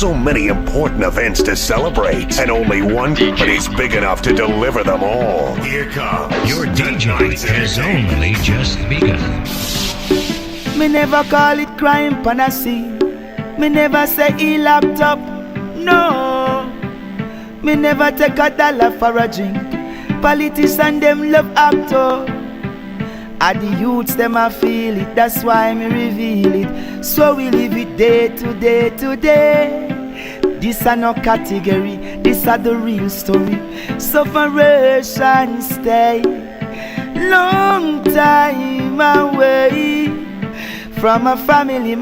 so many important events to celebrate, and only one company's big enough to deliver them all. Here comes your DJ has only just begun. Me never call it crime, panacea. Me never say he locked up, no. Me never take $1 for a drink. Politicians them love actor. And the youths them a feel it, that's why me reveal it. So we live it day to day to day. This are no category, this are the real story. Sufferation stay long time away from my family,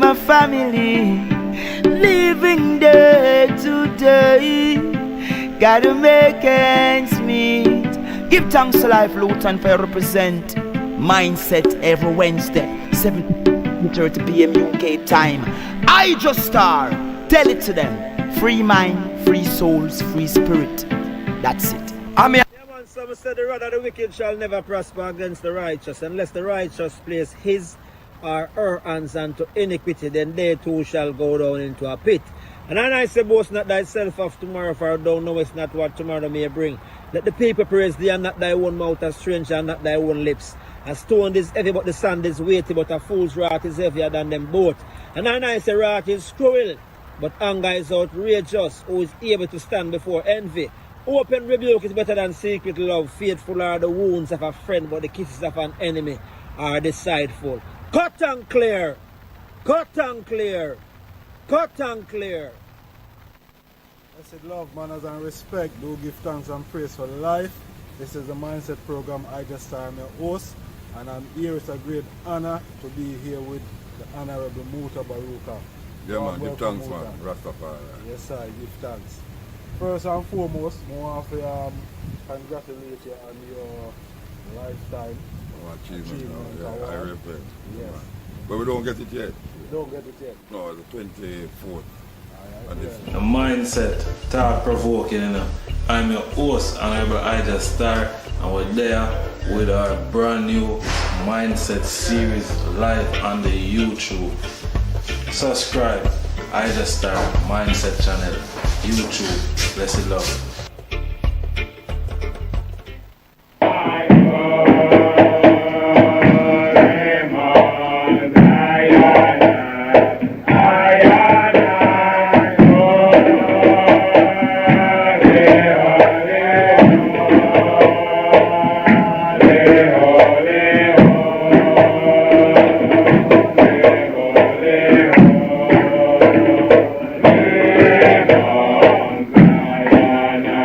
living day to day. Gotta make ends meet. Give thanks to Life Luton for represent Mindset every Wednesday 7:30 p.m. UK time. IjahStars, tell it to them. Free mind, free souls, free spirit. That's it. Some said the rod of the wicked shall never prosper against the righteous, unless the righteous place his or her hands unto iniquity, then they too shall go down into a pit. And I say, boast not thyself of tomorrow, for thou knowest not what tomorrow may bring. Let the people praise thee, and not thy own mouth, a stranger, and not thy own lips. A stone is heavy, but the sand is weighty, but a fool's wrath is heavier than them both. And I say, wrath is cruel, but anger is outrageous. Who is able to stand before envy? Open rebuke is better than secret love. Faithful are the wounds of a friend, but the kisses of an enemy are deceitful. Cut and clear. Cut and clear. Cut and clear. I said love, manners and respect. Do give thanks and praise for life. This is the Mindset program. IjahStars, I'm your host, and I'm here. It's a great honor to be here with the Honorable Muta Baruka. Yeah, man, give thanks, man. Rastafari. Yes, sir, give thanks. First and foremost, I want to congratulate you on your lifetime achievement. Yeah, I repent. Yes. Man. But we don't get it yet. We don't get it yet. No, the 24th. The Mindset, thought-provoking, you know. I'm your host, Honorable IjahStars, and we're there with our brand new Mindset series live on the YouTube. Subscribe, IjahStars Mindset channel, YouTube. Blessed love. Na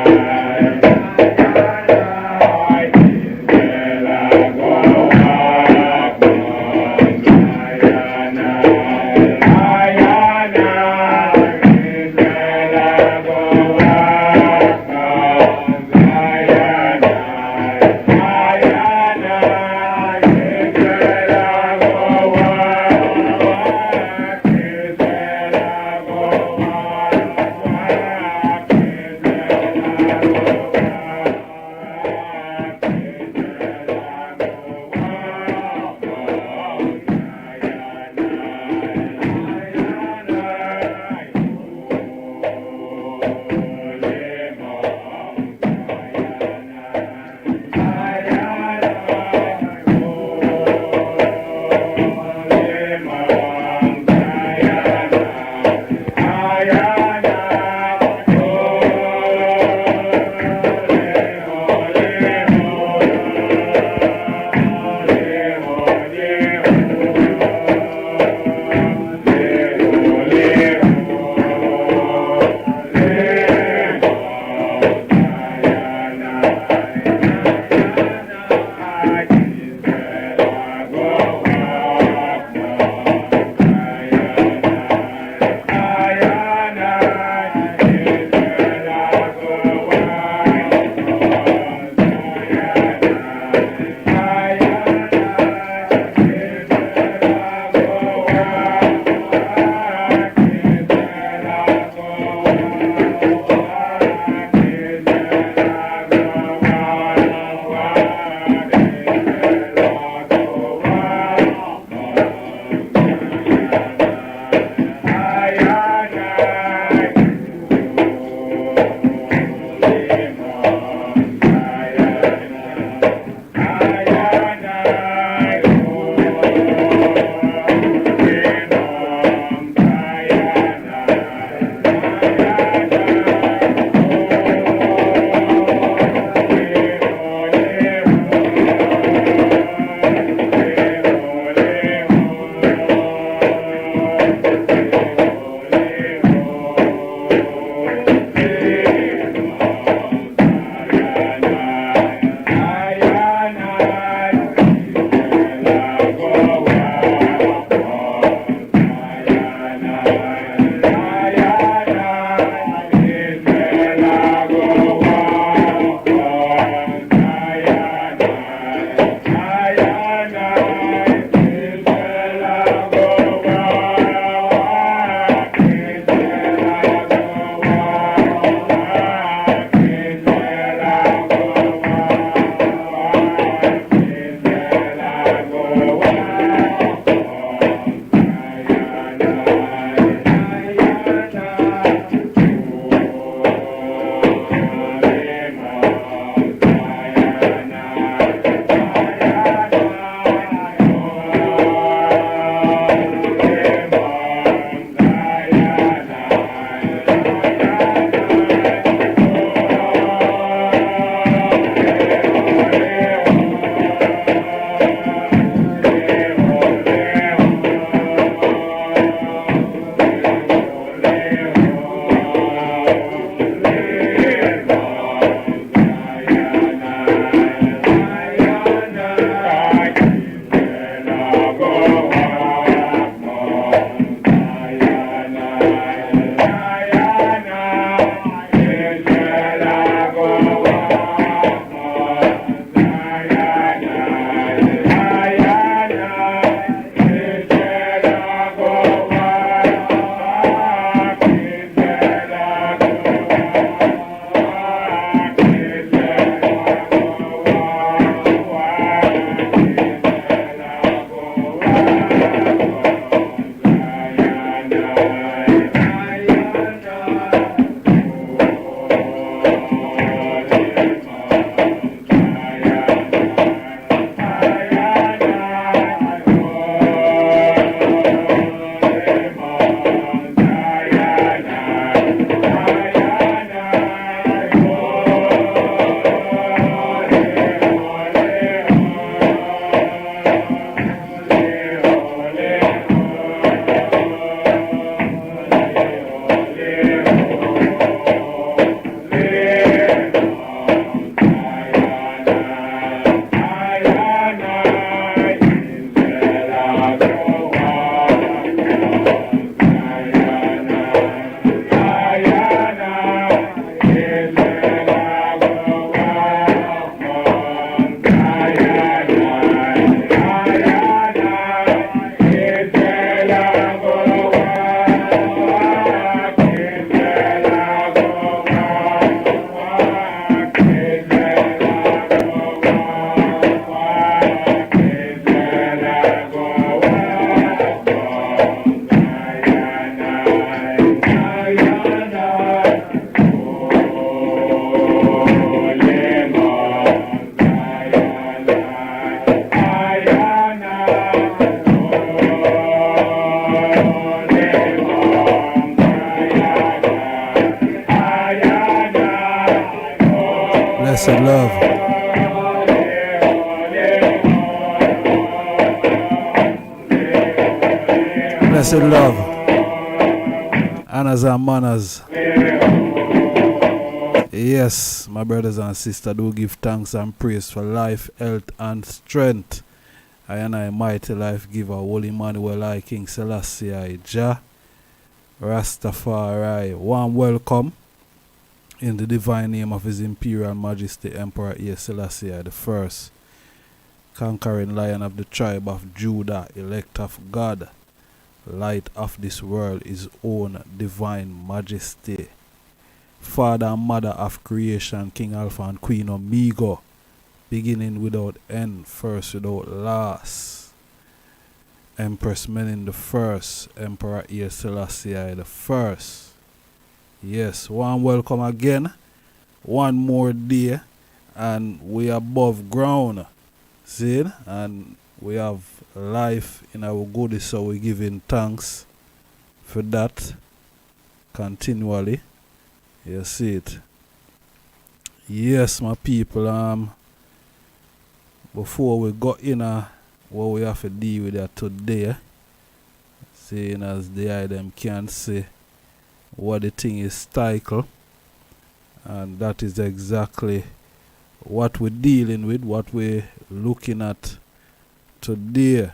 Blessed love. Blessed love. Honors and manners. Yes, my brothers and sisters, do give thanks and praise for life, health, and strength. I and I, mighty life giver, Holy Emmanuel, I King Selassie, Jah, Rastafari. Warm welcome in the divine name of His Imperial Majesty Emperor Selassie the First, conquering Lion of the tribe of Judah, elect of God, light of this world, His own divine majesty, Father and Mother of creation, King Alpha and Queen Omega, beginning without end, first without last, Empress Menin the First, Emperor Selassie the First. Yes, one welcome again. One more day, and we are above ground. See, and we have life in our goodies, so we're giving thanks for that continually. You see it. Yes, my people. Before we got in what we have to deal with that today, seeing as the eye them can't see what the thing is title, and that is exactly what we're dealing with, what we're looking at today.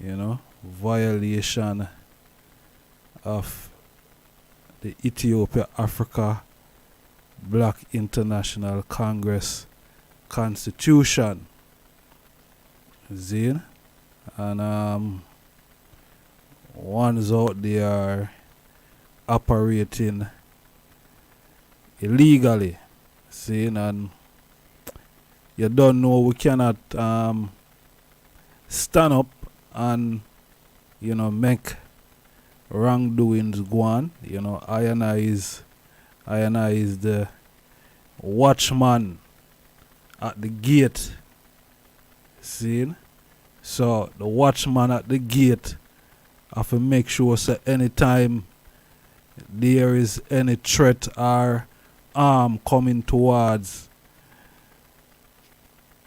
You know, violation of the Ethiopia Africa Black International Congress Constitution. Zine, and ones out there operating illegally, seeing, and you don't know, we cannot stand up and make wrongdoings go on. I and I is the watchman at the gate, seeing. So the watchman at the gate have to make sure so anytime there is any threat or harm coming towards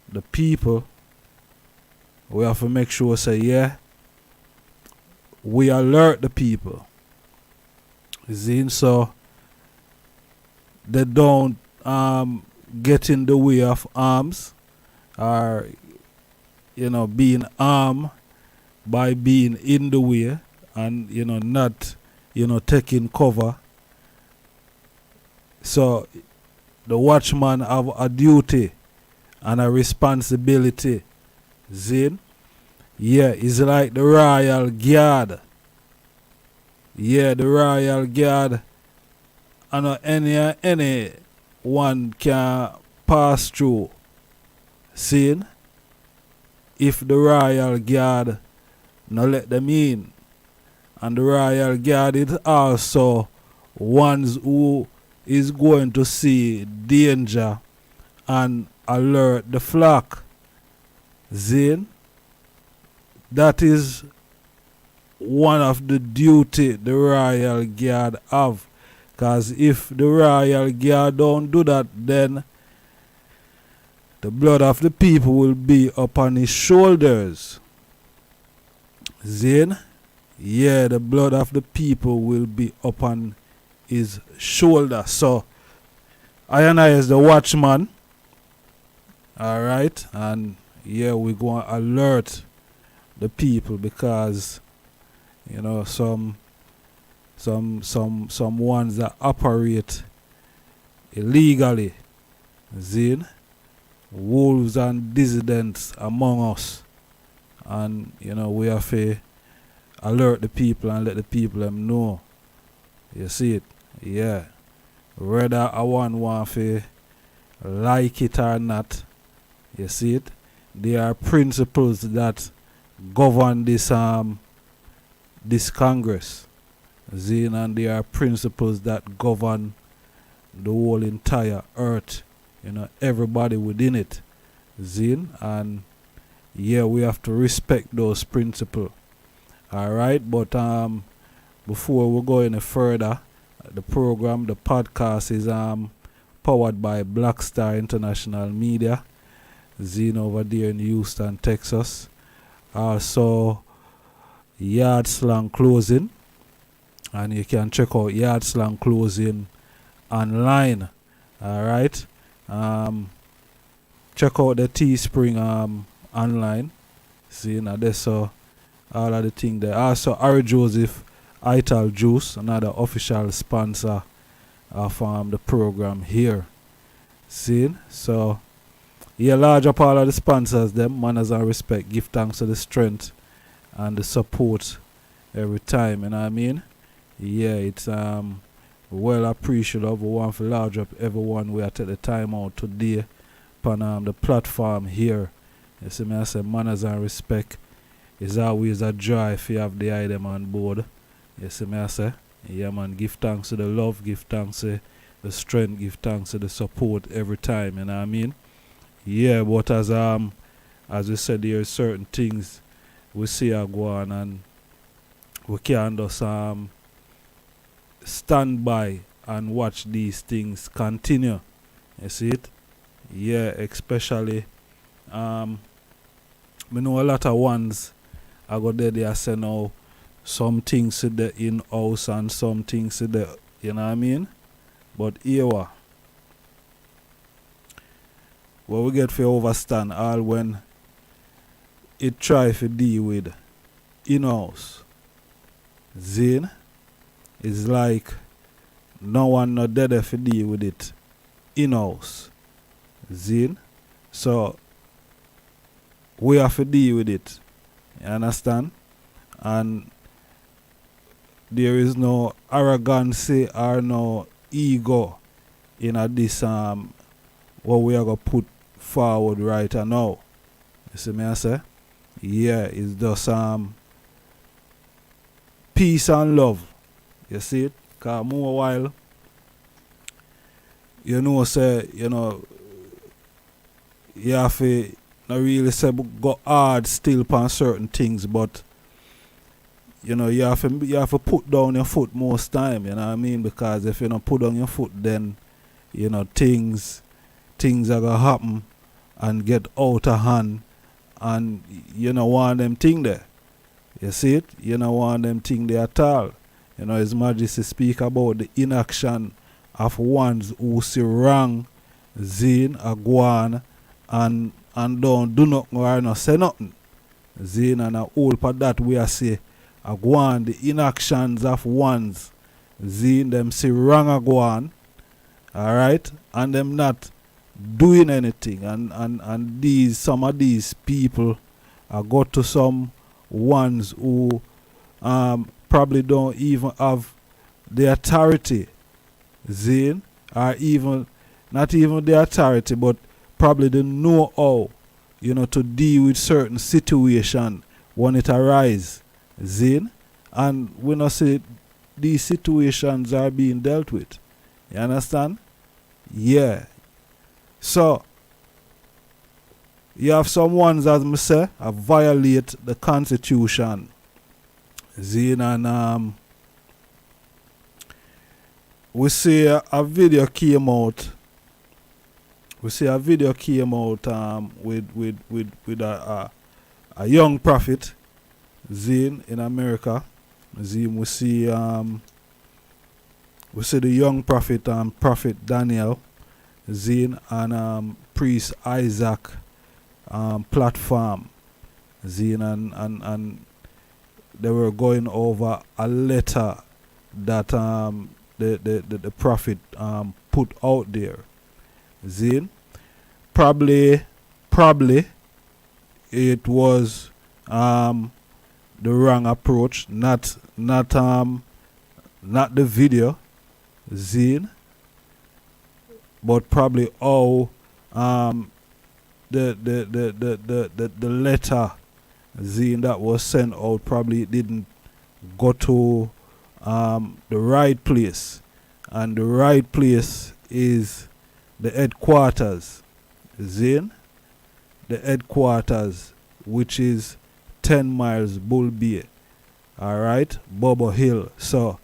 the people, we have to make sure say we alert the people. So they don't get in the way of arms, or being armed by being in the way, and not taking cover. So the watchman have a duty and a responsibility. Zin? Yeah, it's like the royal guard. Yeah, the royal guard. And any one can pass through. Seeing? If the royal guard no let them in. And the royal guard is also ones who is going to see danger and alert the flock. Zin? That is one of the duty the royal guard have. Because if the royal guard don't do that, then the blood of the people will be upon his shoulders. Zin? Yeah, the blood of the people will be upon his shoulder. So, I and I is the watchman. Alright? And yeah, we're going to alert the people, because some ones that operate illegally, Zin, wolves and dissidents among us, and we have to alert the people and let the people them know. You see it? Yeah. Whether I want to like it or not, you see it? There are principles that govern this this Congress. Zine, and there are principles that govern the whole entire earth. You know, everybody within it. Zine, and yeah, we have to respect those principles. Alright, but before we go any further, the program, the podcast is powered by Black Star International Media. Zine over there in Houston, Texas. Also, Yard Slang Clothing, and you can check out Yard Slang Clothing online. Alright. Check out the Teespring online. See, now there's all of the thing there. Also, Harry Joseph Ital Juice, another official sponsor of the program here. See, so yeah, large up all of the sponsors, them manners and respect. Give thanks to the strength and the support every time, you know what I mean? Yeah, it's well appreciative. We want to large up everyone we are take the time out today upon the platform here. You see me, I say manners and respect is always a joy if you have the item on board. You see me, I say, yeah man, give thanks to the love, give thanks to the strength, give thanks to the support every time, you know what I mean? Yeah, but as we said, there are certain things we see are going, and we can't just stand by and watch these things continue. You see it? Yeah, especially we know a lot of ones I go there, they say now some things in the in-house and some things in the, you know what I mean? But here what we get for overstand all when it try to deal with in-house. Zine is like no one not there to deal with it in-house. Zine. So we have to deal with it. You understand? And there is no arrogancy or no ego in this what we are gonna put forward right now. You see me I say? Yeah, it's just peace and love. You see it? Cause more while you know say, you know, you have to not really say go hard still on certain things, but you know you have to put down your foot most time, you know what I mean? Because if you don't put down your foot, then you know things are gonna happen and get out of hand, and you don't want them thing there. You see it? You don't want them thing there at all. You know, His Majesty speak about the inaction of ones who see wrong, Zine, a guan, and don't do nothing or not say nothing. Zine, and a whole part that we are say a guan, the inactions of ones, Zine, them see wrong a guan, alright, and them not doing anything, and these some of these people go to some ones who probably don't even have the authority, Zine, or even not even the authority, but probably the know-how, you know, to deal with certain situation when it arises, Zine, and we not say these situations are being dealt with. You understand? Yeah. So you have some ones, as I say, violate the Constitution, Zine, and we see a video came out. With a young prophet, Zine, in America. Zine, we see the young prophet, Prophet Daniel, Zine, and Priest Isaac platform, Zine, and they were going over a letter that the prophet put out there. Zine, probably it was the wrong approach, not the video, Zine, but probably how the letter, Zine, that was sent out probably didn't go to the right place, and the right place is the headquarters, Zine, the headquarters, which is 10 miles Bull Bay, alright, Bobo Hill. So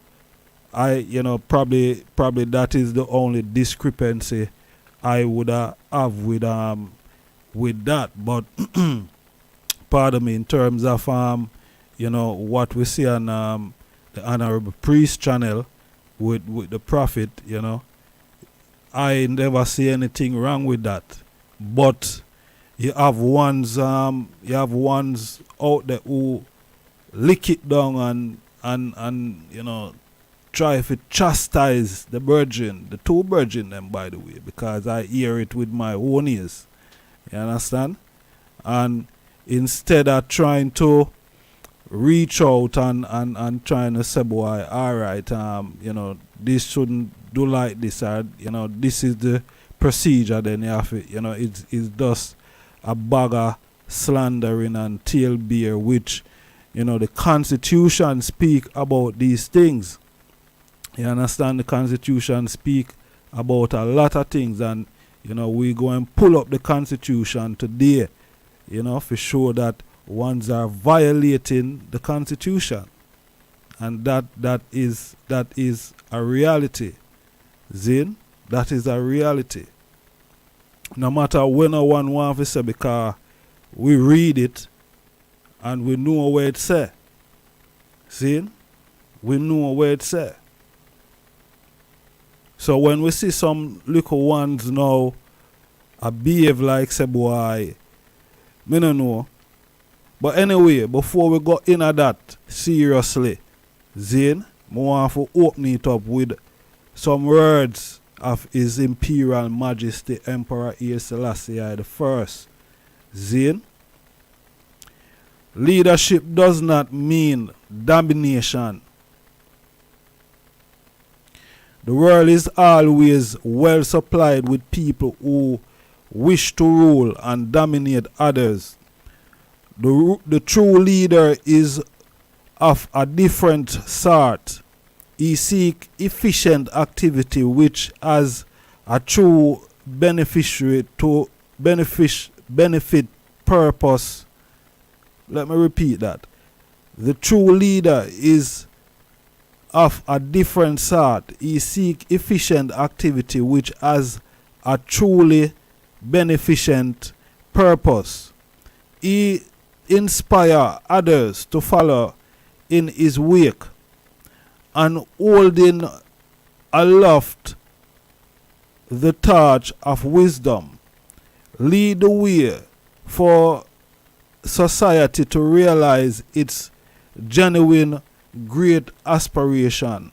I, probably that is the only discrepancy I would have with that. But pardon me, in terms of what we see on the Honorable Priest channel with the Prophet, I never see anything wrong with that. But you have ones out there who lick it down and try to chastise the virgin, the two virgin them, by the way, because I hear it with my own ears. You understand? And instead of trying to reach out and trying to say, boy, alright, this shouldn't do like this, or this is the procedure, then you have it, it's just a bag of slandering and tail beer, which the Constitution speak about these things. You understand? The Constitution speak about a lot of things, and we go and pull up the Constitution today, for sure that ones are violating the Constitution, and that is a reality. Zin, that is a reality. No matter when no one wants to say, because we read it and we know where it say. See? We know where it say. So when we see some little ones now behave like say, boy, me no know. But anyway, before we go into that seriously, Zane, I want to open it up with some words of His Imperial Majesty Emperor Haile Selassie I. Zane, leadership does not mean domination. The world is always well supplied with people who wish to rule and dominate others. The true leader is of a different sort. He seeks efficient activity which has a true beneficiary to benefit purpose. Let me repeat that. The true leader is of a different sort. He seeks efficient activity which has a truly beneficent purpose. He inspires others to follow in his wake, and holding aloft the torch of wisdom, lead the way for society to realize its genuine great aspiration.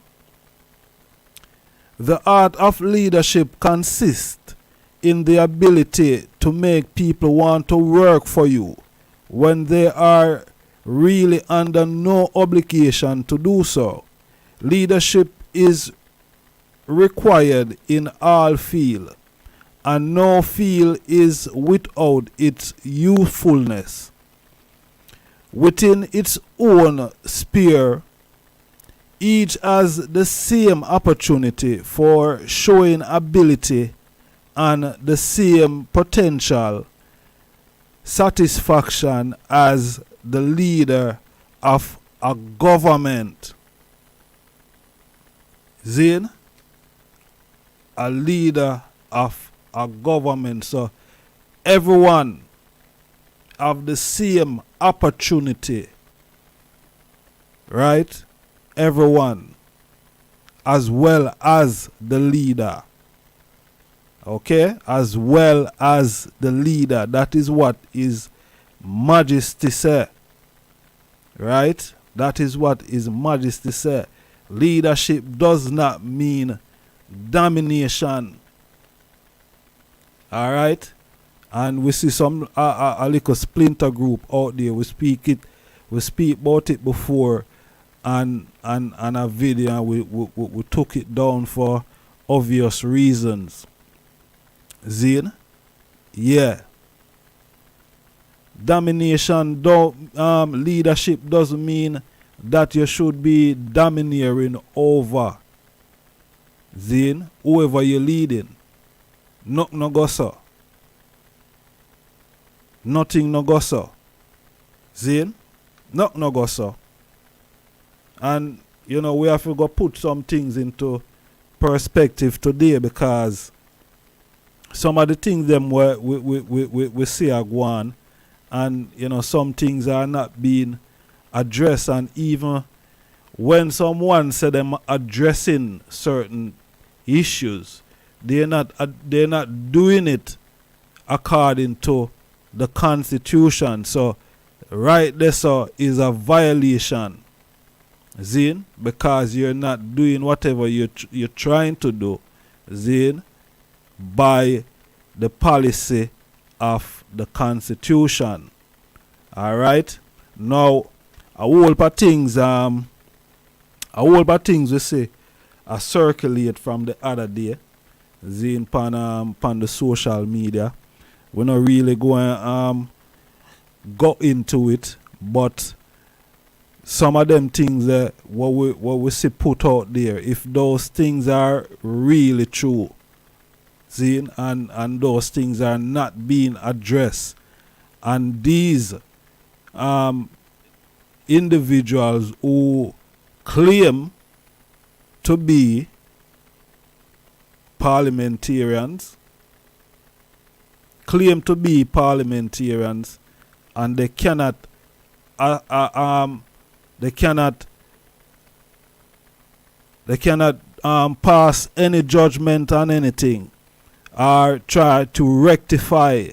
The art of leadership consists in the ability to make people want to work for you when they are really under no obligation to do so. Leadership is required in all fields, and no field is without its usefulness. Within its own sphere, each has the same opportunity for showing ability and the same potential satisfaction as the leader of a government. Zane, a leader of a government. So everyone have the same opportunity, right? Everyone, as well as the leader. Okay? As well as the leader. That is what His Majesty said. Right? That is what His Majesty said. Leadership does not mean domination. Alright? And we see some a little splinter group out there. We We speak about it before and a video, and we took it down for obvious reasons. Zine? Yeah. Domination leadership doesn't mean that you should be domineering over Zine, whoever you're leading. Nothing no go so. Nothing no go so. Zine? Nothing no go so. And you know, we have to go put some things into perspective today, because some of the things them we see are going, and you know, some things are not being addressed, and even when someone said them addressing certain issues, they're not doing it according to the Constitution. So right there, so is a violation, Zin, because you're not doing whatever you're trying to do, Zin, by the policy of the Constitution. All right. Now, a whole lot of things we see circulate from the other day, Zin, pan the social media. We're not really going go into it, but some of them things that what we see put out there, if those things are really true, Zin, and those things are not being addressed, and these individuals who claim to be parliamentarians, and they cannot pass any judgment on anything or try to rectify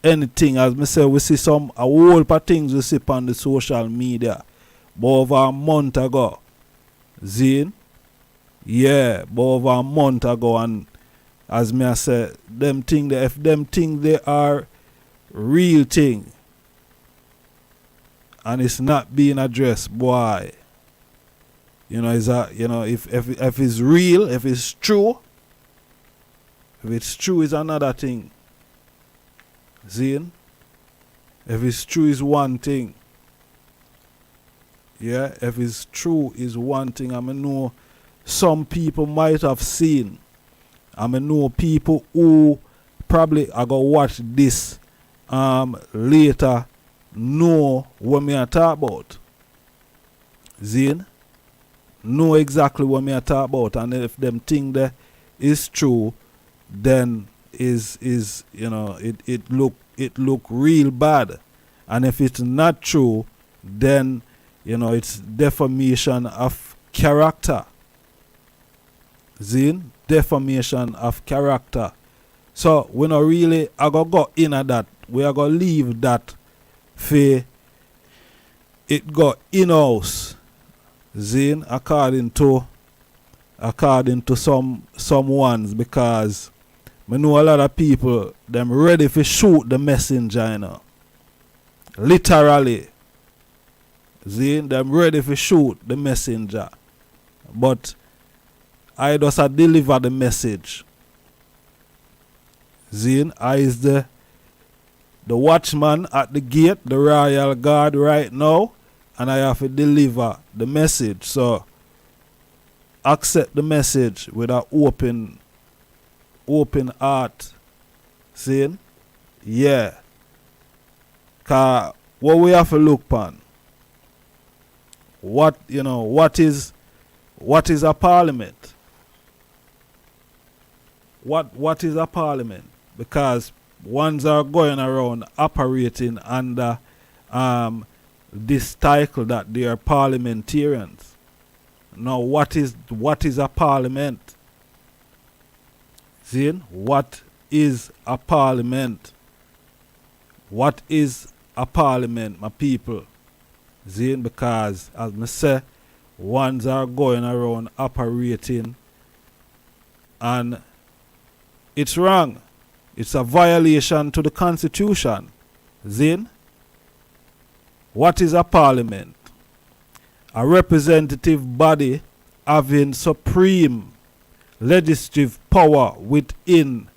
anything. As me say, we see a whole lot of things we see on the social media but over a month ago. Zin? Yeah, but over a month ago, and as me I say, if them thing they are real thing and it's not being addressed, boy, you know, is that, you know, if it's real, if it's true is another thing. Zin? If it's true is one thing. Yeah, if it's true is one thing. I know some people might have seen. I know people who probably are going to watch this later know what me I talk about. Zin? Know exactly what me I talk about, and if them thing that is true, then is you know, it look real bad, and if it's not true, then you know, it's defamation of character. Zin? Defamation of character. So we not really are gonna go in at that. We are gonna leave that for it go in house. Zin, according to some ones, because I know a lot of people them ready to shoot the messenger, you know. Literally. Zin, them ready to shoot the messenger. But I just deliver the message. Zin, I is the watchman at the gate, the royal guard right now, and I have to deliver the message. So accept the message with an open heart. Zin? Yeah. Cause what we have to look upon, what is a parliament? What is a parliament? Because ones are going around operating under this title that they are parliamentarians. Now, what is a parliament? Zin? What is a parliament? What is a parliament, my people? Zin? Because, as I say, ones are going around operating, and it's wrong. It's a violation to the Constitution. Zin? What is a parliament? A representative body having supreme legislative power within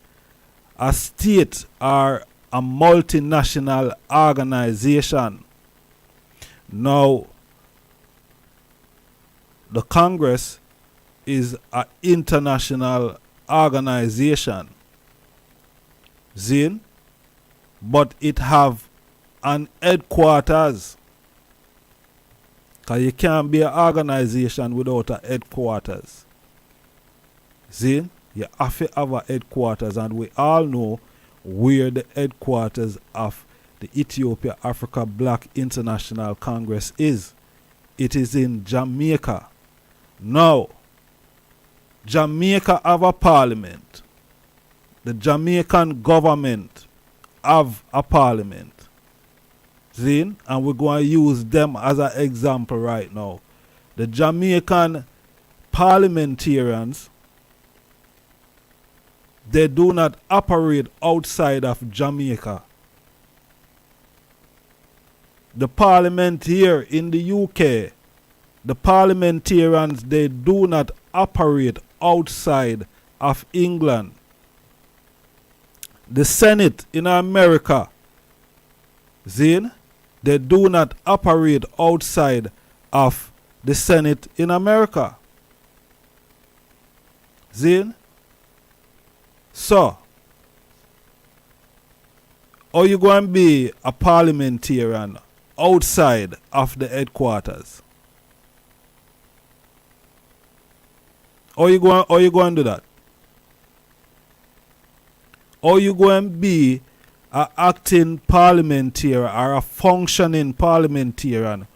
a state or a multinational organization. Now, the Congress is an international organization, Zin, but it have an headquarters. Because you can't be an organization without a headquarters. Zin, you have to have a headquarters, and we all know where the headquarters of the Ethiopia Africa Black International Congress is. It is in Jamaica. Now, Jamaica have a parliament. The Jamaican government have a parliament. See? And we're going to use them as an example right now. The Jamaican parliamentarians, they do not operate outside of Jamaica. The parliament here in the UK, the parliamentarians, they do not operate outside of England. The Senate in America, Zin, they do not operate outside of the Senate in America. Zin? So, are you going to be a parliamentarian outside of the headquarters? Are you going to do that? Or you going to be an acting parliamentarian or a functioning parliamentarian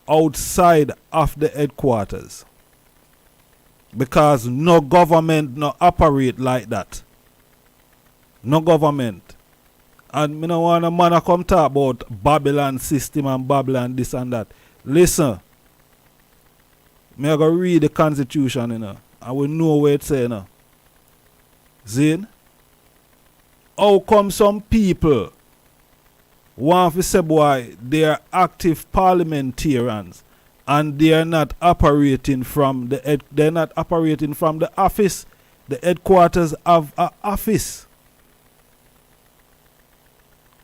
outside of the headquarters? Because no government no operate like that. No government. And me no want a man to come talk about Babylon system and Babylon this and that. Listen. Me I go read the constitution, you know. I will know where it say, you know. Zin? How come some people want to say, boy, they are active parliamentarians and they are not operating from the office, the headquarters of an office.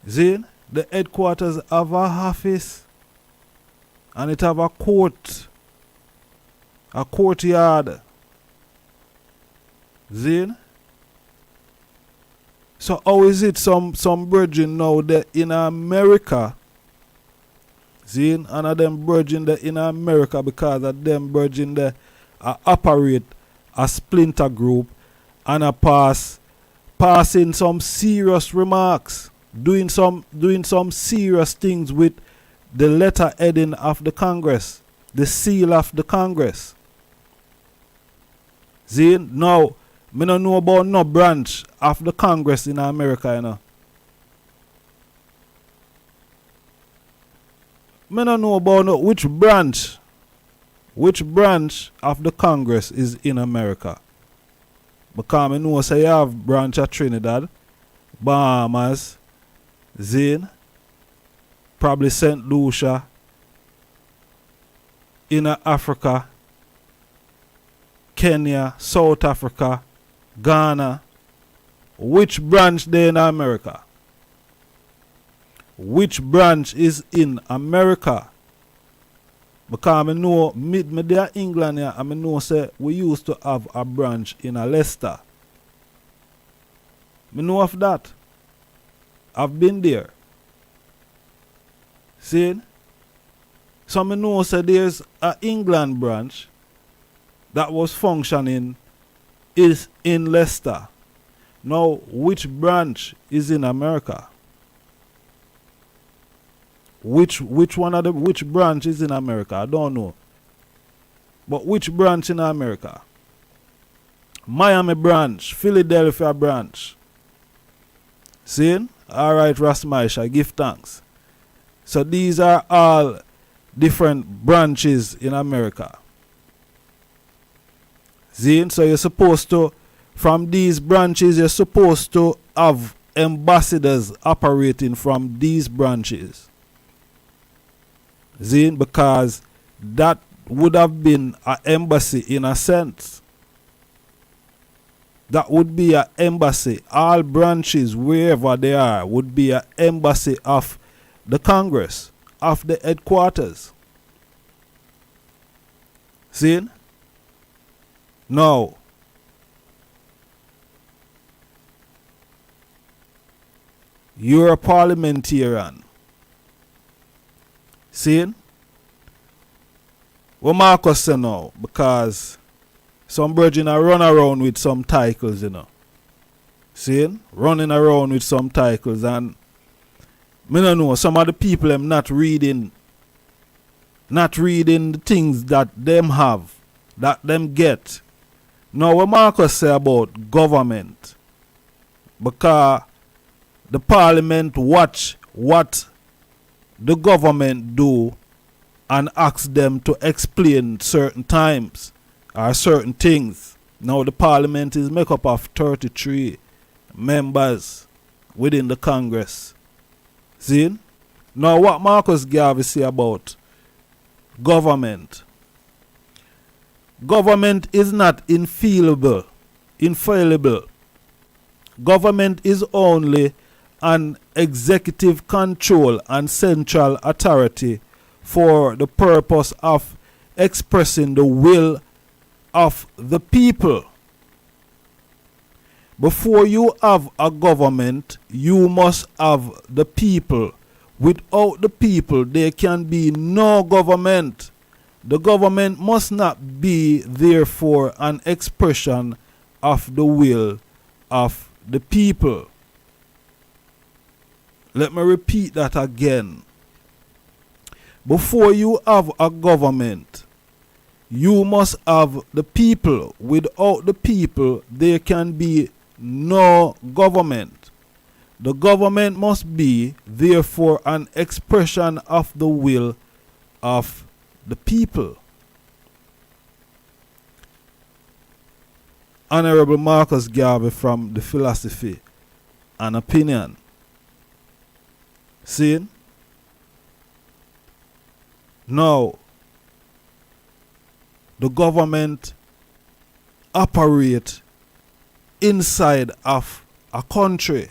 Zin? The headquarters of an office. And it have a court. A courtyard. Zin? So how is it some brethren now that in America, Zin, and of them brethren that in America, because of them brethren that operate a splinter group and passing some serious remarks, doing some serious things with the letter heading of the Congress, the seal of the Congress. Zin, now, me don't know about no branch of the Congress in America, you know. Me don't know about no, which branch of the Congress is in America. Because I know say you have branch of Trinidad, Bahamas, Zin, probably St. Lucia, in Africa, Kenya, South Africa, Ghana. Which branch they in America? Which branch is in America? Because I know me there England here, I know say we used to have a branch in Leicester. I know of that. I've been there. See? So I know say there's an England branch that was functioning is in Leicester. Now, which branch is in America? Which branch is in America? I don't know. But which branch in America? Miami branch, Philadelphia branch. See? Alright, Rasmaisha, give thanks. So these are all different branches in America. See? So you're supposed to, from these branches, you're supposed to have ambassadors operating from these branches. See, because that would have been an embassy in a sense. That would be an embassy. All branches, wherever they are, would be an embassy of the Congress, of the headquarters. See? Now, you're a parliamentarian. See? What Marcus say now? Because some brethren are run around with some titles, you know. See? Running around with some titles, and me don't know, some of the people them not reading the things that them have, that them get. Now what Marcus say about government, because the parliament watch what the government do and ask them to explain certain times or certain things. Now the parliament is made up of 33 members within the Congress. See? Now what Marcus Garvey say about government. Government is not infallible. Government is only an executive control and central authority for the purpose of expressing the will of the people. Before you have a government, you must have the people. Without the people, there can be no government. The government must not be, therefore, an expression of the will of the people. Let me repeat that again. Before you have a government, you must have the people. Without the people, there can be no government. The government must be, therefore, an expression of the will of the people. Honorable Marcus Garvey from the Philosophy and Opinion. See? Now, the government operate inside of a country.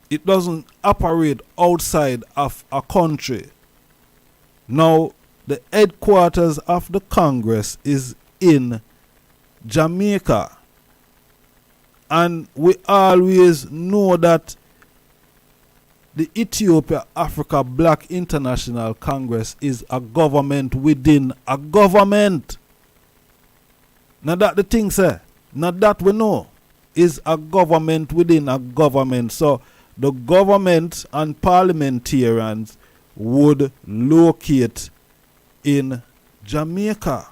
It doesn't operate outside of a country. Now, the headquarters of the Congress is in Jamaica. And we always know that the Ethiopia Africa Black International Congress is a government within a government. Now that the thing say, now that we know, is a government within a government. So the government and parliamentarians would locate in Jamaica.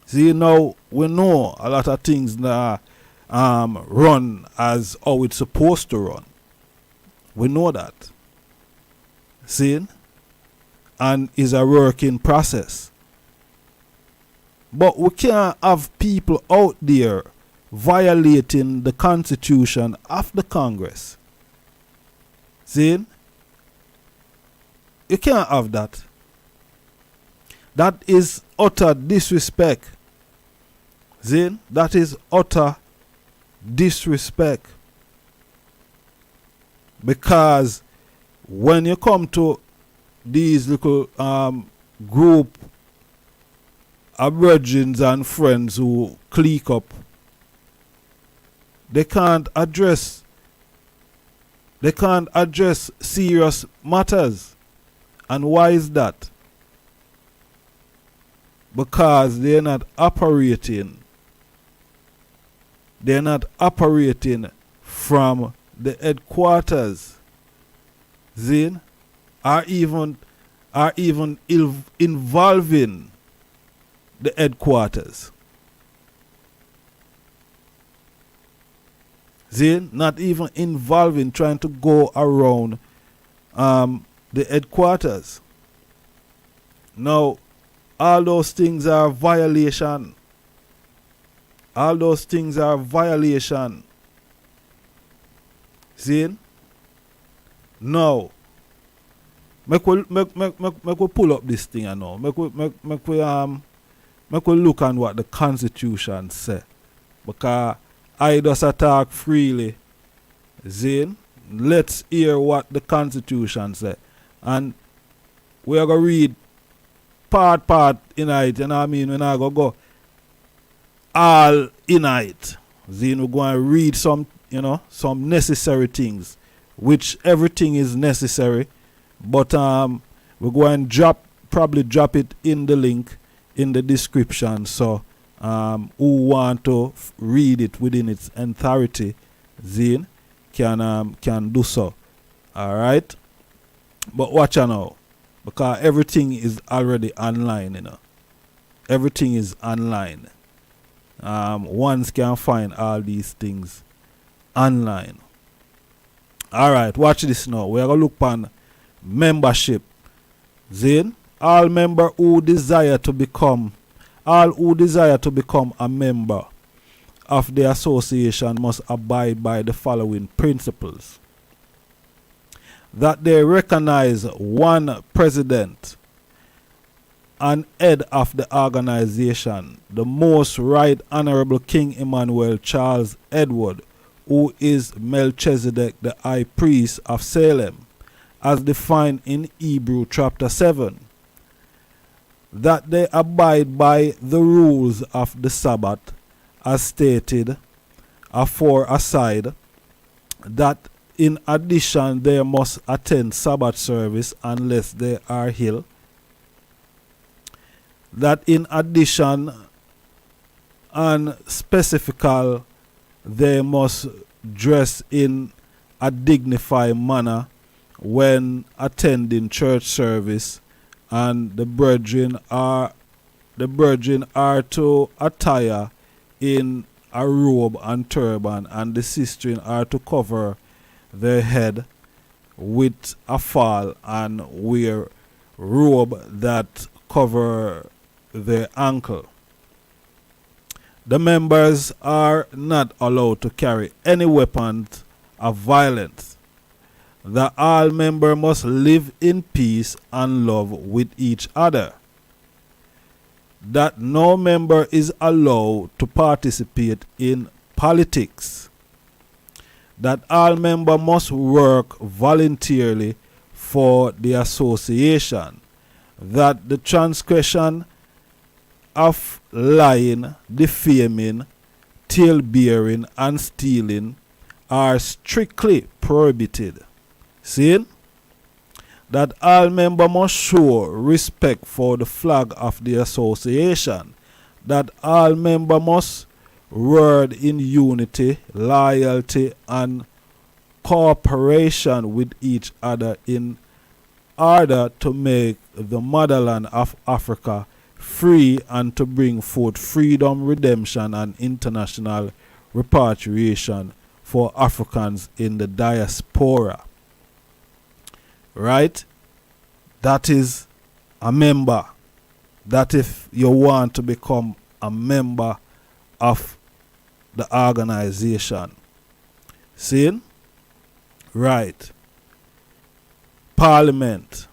See, now we know a lot of things that run as how it's supposed to run. We know that. See? And is a working process. But we can't have people out there violating the Constitution of the Congress. See? You can't have that. That is utter disrespect. See? That is utter disrespect. Because when you come to these little group of brethren and friends who click up, they can't address serious matters. And why is that? Because they're not operating from the headquarters. See? Are even involving the headquarters. See? Not even involving, trying to go around the headquarters. Now, all those things are violation. All those things are violation. See? Now, Make we pull up this thing, you know. Make we look on what the Constitution say. Because I just talk freely. Zane, let's hear what the Constitution say. And we are going to read part in it, you know what I mean? We're not going to go all in it. Zane, we're going to read some, you know, some necessary things, which everything is necessary. But we're going to probably drop it in the link in the description. So who want to read it within its entirety, Zane, can do so. Alright? But watch out now. Because everything is already online, you know. Everything is online. Ones can find all these things online. Alright, watch this now. We're going to look on membership. Zane, all who desire to become a member of the association must abide by the following principles: that they recognize one president and head of the organization, the Most Right Honorable King Emmanuel Charles Edward, who is Melchizedek the High Priest of Salem, as defined in Hebrew chapter 7. That they abide by the rules of the Sabbath as stated aforesaid, that in addition they must attend Sabbath service unless they are ill, that in addition and specifical they must dress in a dignified manner when attending church service, and the brethren are to attire in a robe and turban, and the sisters are to cover their head with a fall and wear robe that cover their ankle. The members are not allowed to carry any weapons of violence. That all members must live in peace and love with each other. That no member is allowed to participate in politics. That all members must work voluntarily for the association. That the transgression of lying, defaming, tale-bearing, and stealing are strictly prohibited. See? That all members must show respect for the flag of the association. That all members must work in unity, loyalty, and cooperation with each other in order to make the motherland of Africa free and to bring forth freedom, redemption, and international repatriation for Africans in the diaspora. Right? That is a member. That if you want to become a member of the organization. See? Right. Parliament.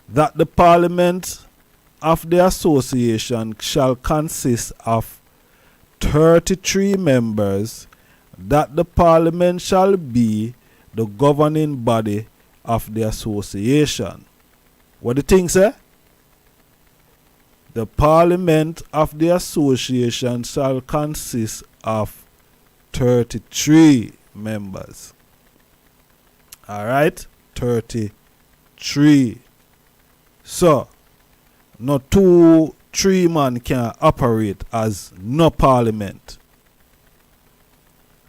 That the parliament of the association shall consist of 33 members. That the parliament shall be the governing body of the association. What do you think, sir? The parliament of the association shall consist of 33 members. Alright? 33. So, no 2-3 man can operate as no parliament.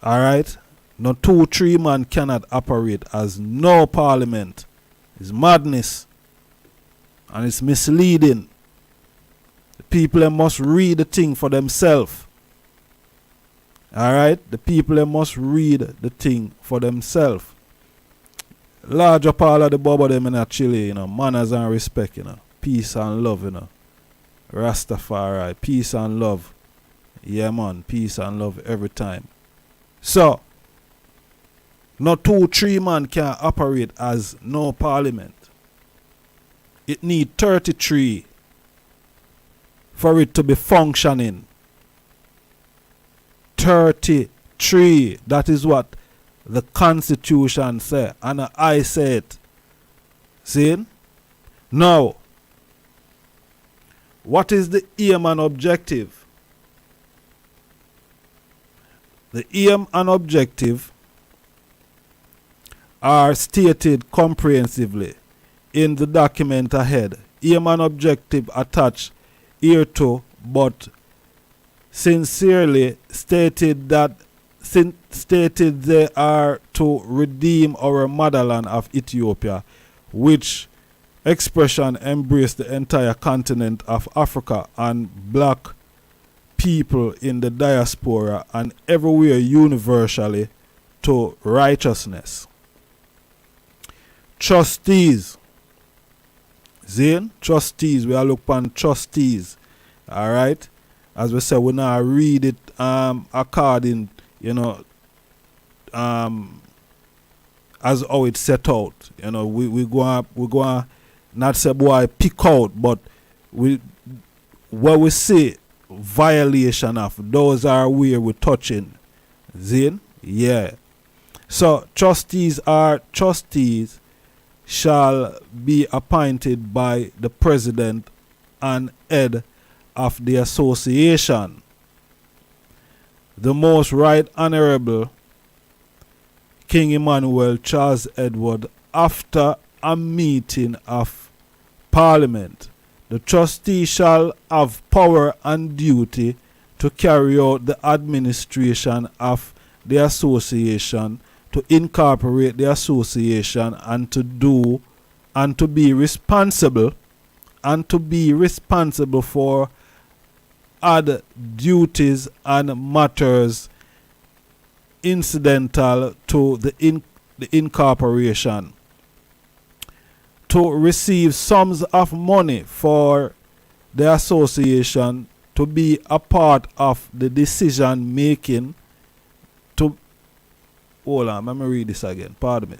Alright? No 2-3 man cannot operate as no parliament. It's madness. And it's misleading. The people must read the thing for themselves. Alright? The people must read the thing for themselves. Larger part of the bubble them in a Chile, you know, manners and respect, you know, peace and love, you know. Rastafari, peace and love. Yeah man, peace and love every time. So, no 2-3 man can operate as no parliament. It need 33 for it to be functioning. 33. That is what the Constitution say, and I say it. See? Now, what is the aim and objective? The aim and objective are stated comprehensively in the document ahead. Aim and objective attached hereto, but sincerely stated they are to redeem our motherland of Ethiopia, which expression embraced the entire continent of Africa and black people in the diaspora and everywhere universally to righteousness. Trustees. Zane, trustees, we are look upon trustees. Alright? As we said, we now read it according, as how it's set out. We go not say boy pick out, but what we say violation of, those are where we're touching. Zane? Yeah. So trustees shall be appointed by the president and head of the association. The Most Right Honorable King Emmanuel Charles Edward, after a meeting of Parliament, the trustee shall have power and duty to carry out the administration of the association, to incorporate the association, and to be responsible for other duties and matters incidental to the incorporation, to receive sums of money for the association, to be a part of the decision making, hold on, let me read this again, pardon me.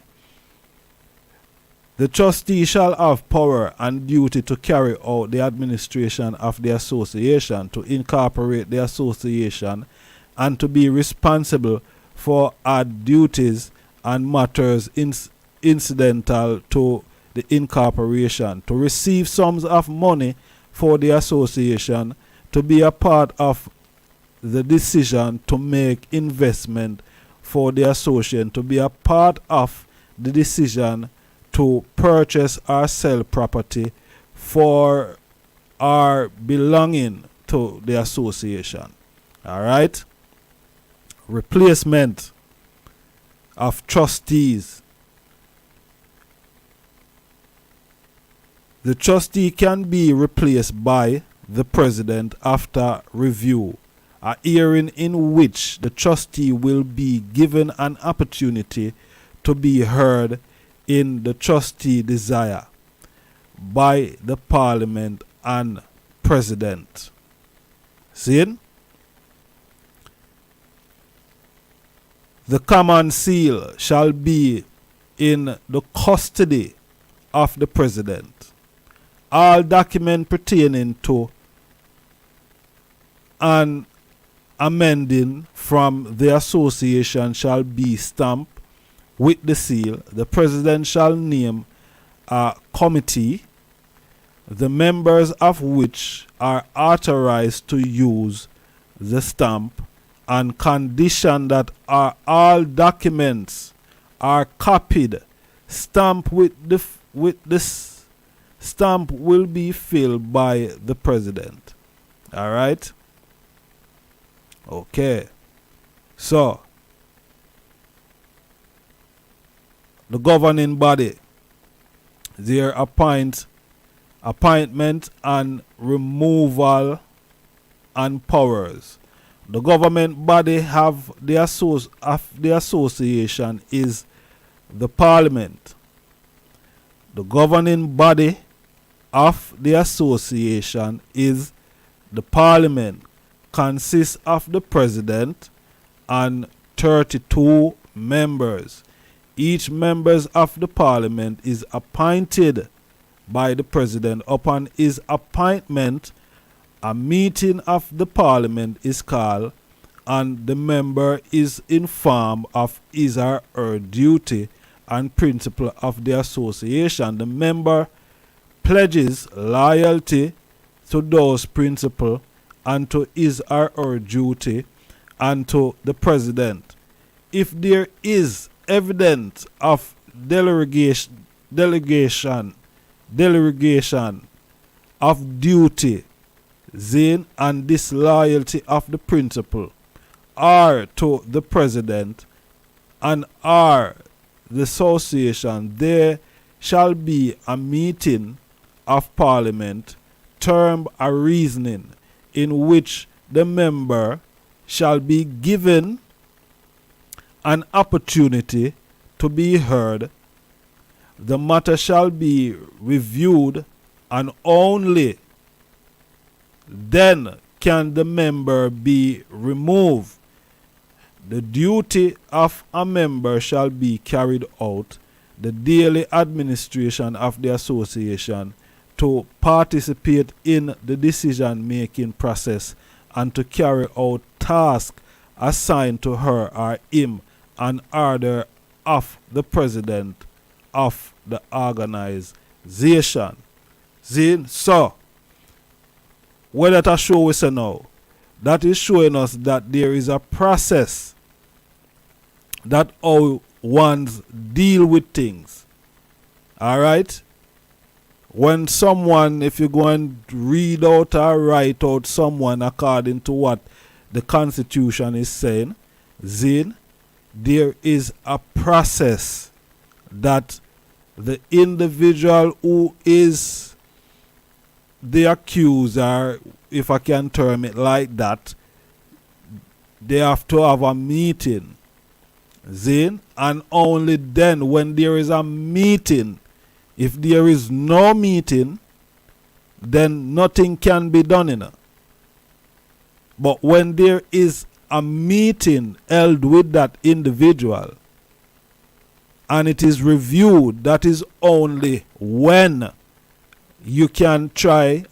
The trustee shall have power and duty to carry out the administration of the association, to incorporate the association, and to be responsible for odd duties and matters incidental to the incorporation, to receive sums of money for the association, to be a part of the decision to make investment for the association, to be a part of the decision to purchase or sell property for or belonging to the association. Alright? Replacement of trustees. The trustee can be replaced by the president after review, a hearing in which the trustee will be given an opportunity to be heard in the trustee desire by the parliament and president. See? The common seal shall be in the custody of the president. All documents pertaining to an amending from the association shall be stamped with the seal. The president shall name a committee, the members of which are authorized to use the stamp, and condition that all documents are copied. Stamp with this stamp will be filled by the president. All right. Okay. So the governing body, their appointment and removal and powers. The government body of the association is the parliament. The governing body of the association is the parliament, consists of the president and 32 members. Each member of the parliament is appointed by the president. Upon his appointment, a meeting of the parliament is called, and the member is informed of his or her duty and principle of the association. The member pledges loyalty to those principles and to his or her duty and to the president. If there is evidence of delegation of duty, then, and disloyalty of the principle, or to the president and or the association, there shall be a meeting of parliament termed a reasoning, in which the member shall be given an opportunity to be heard. The matter shall be reviewed, and only then can the member be removed. The duty of a member shall be carried out, the daily administration of the association, to participate in the decision-making process, and to carry out tasks assigned to her or him an order of the president of the organization. So, what that show us now? That is showing us that there is a process that how ones deal with things. Alright? When someone, if you go and read out or write out someone according to what the Constitution is saying, then there is a process that the individual who is the accuser, if I can term it like that, they have to have a meeting. Then, and only then, when there is a meeting, if there is no meeting, then nothing can be done in it. But when there is a meeting held with that individual and it is reviewed, that is only when you can try,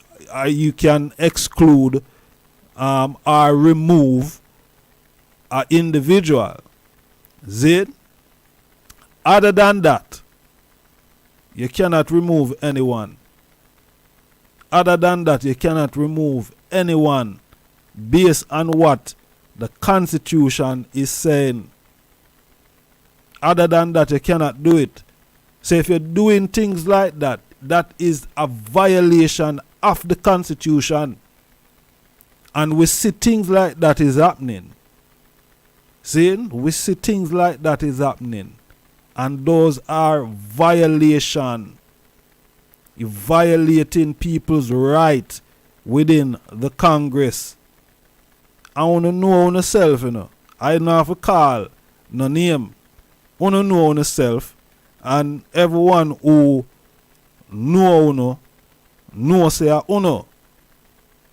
you can exclude or remove an individual. Then, other than that, you cannot remove anyone. Other than that, you cannot remove anyone based on what the Constitution is saying. Other than that, you cannot do it. So if you're doing things like that, that is a violation of the Constitution. And we see things like that is happening. See, we see things like that is happening. And those are violation. You're violating people's right within the Congress. I want to know on yourself, you know. I don't have to call no name. I want to know on yourself. And everyone who know say uno.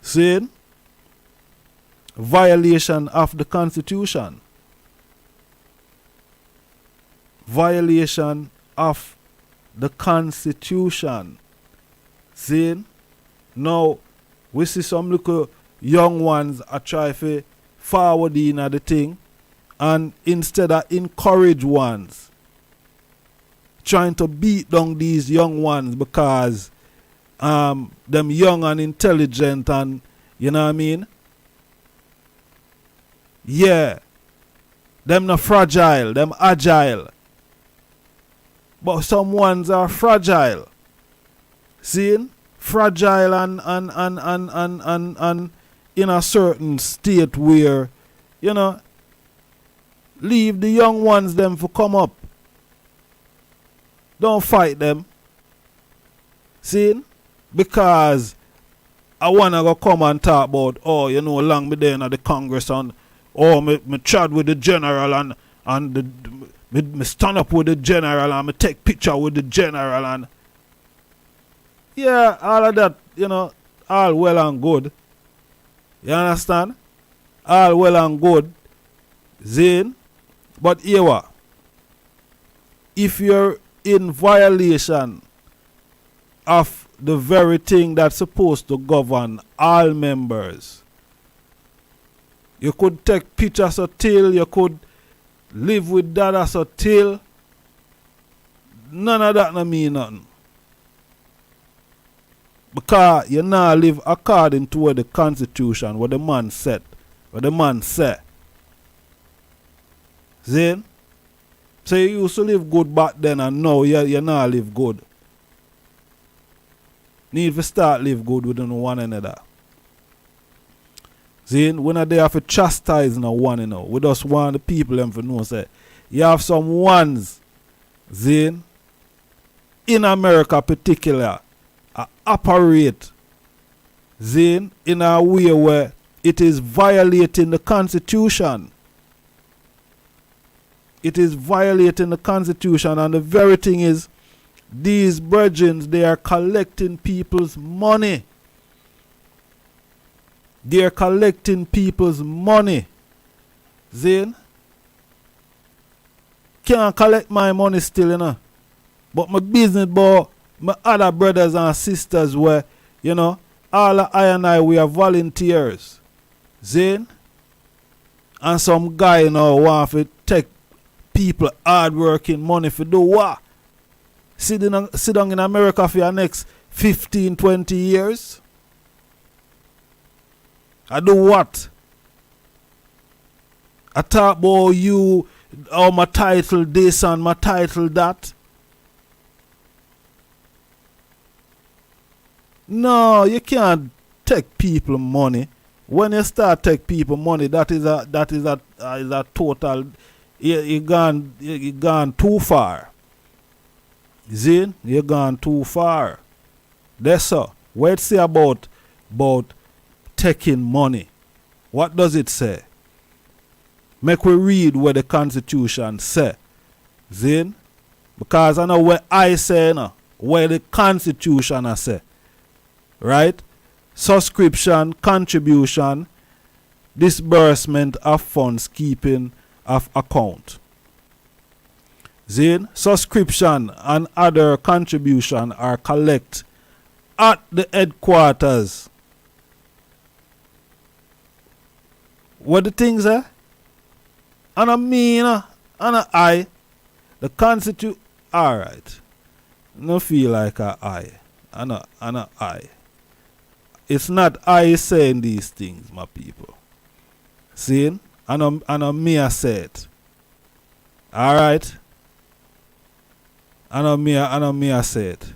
See? Violation of the Constitution. Violation of the Constitution. See? Now, we see some little young ones are trying to forward in the thing, and instead of encourage ones, trying to beat down these young ones because them young and intelligent, and you know what I mean? Yeah. Them not fragile, them agile. But some ones are fragile. See? Fragile and in a certain state where, you know, leave the young ones them for come up. Don't fight them. See? Because I wanna go come and talk about, oh, you know, long me there in the Congress, and oh, me chat with the general, and me stand up with the general, and me take picture with the general, and yeah, all of that, you know, all well and good. You understand? All well and good. Zane. But here what? If you're in violation of the very thing that's supposed to govern all members. You could take pictures of till, you could live with that as a till. None of that no mean nothing. Because you now live according to what the constitution, what the man said, what the man said. See? So you used to live good back then and now you now live good. Need to start live good with one another. See, we're not there for chastise no one, you know. We just want the people them to know, say, you have some ones, see, in America particular, operate, see, in a way where it is violating the Constitution. It is violating the Constitution, and the very thing is, these brethren, they are collecting people's money. They are collecting people's money. Zane? Can't collect my money still, you know. But my business, boy, my other brothers and sisters were, you know, all of I and I, we are volunteers. Zane? And some guy, you know, want to take people hard working money for do what? Sit down in America for your next 15, 20 years? I do what? I talk about you, oh, my title this and my title that. No, you can't take people money. When you start take people money, that is a total. You gone too far. See, you gone too far. That's all. What it say about taking money? What does it say? Make we read what the Constitution say. See? Because I know what I say now, where the Constitution I say. Right? Subscription, contribution, disbursement of funds, keeping of account. Zine, subscription and other contribution are collected at the headquarters. What the things are? And I mean, and I, the constitute. Alright. No feel like a I. And a I. It's not I saying these things, my people. See? And a me I say it. Alright? And a me I say it.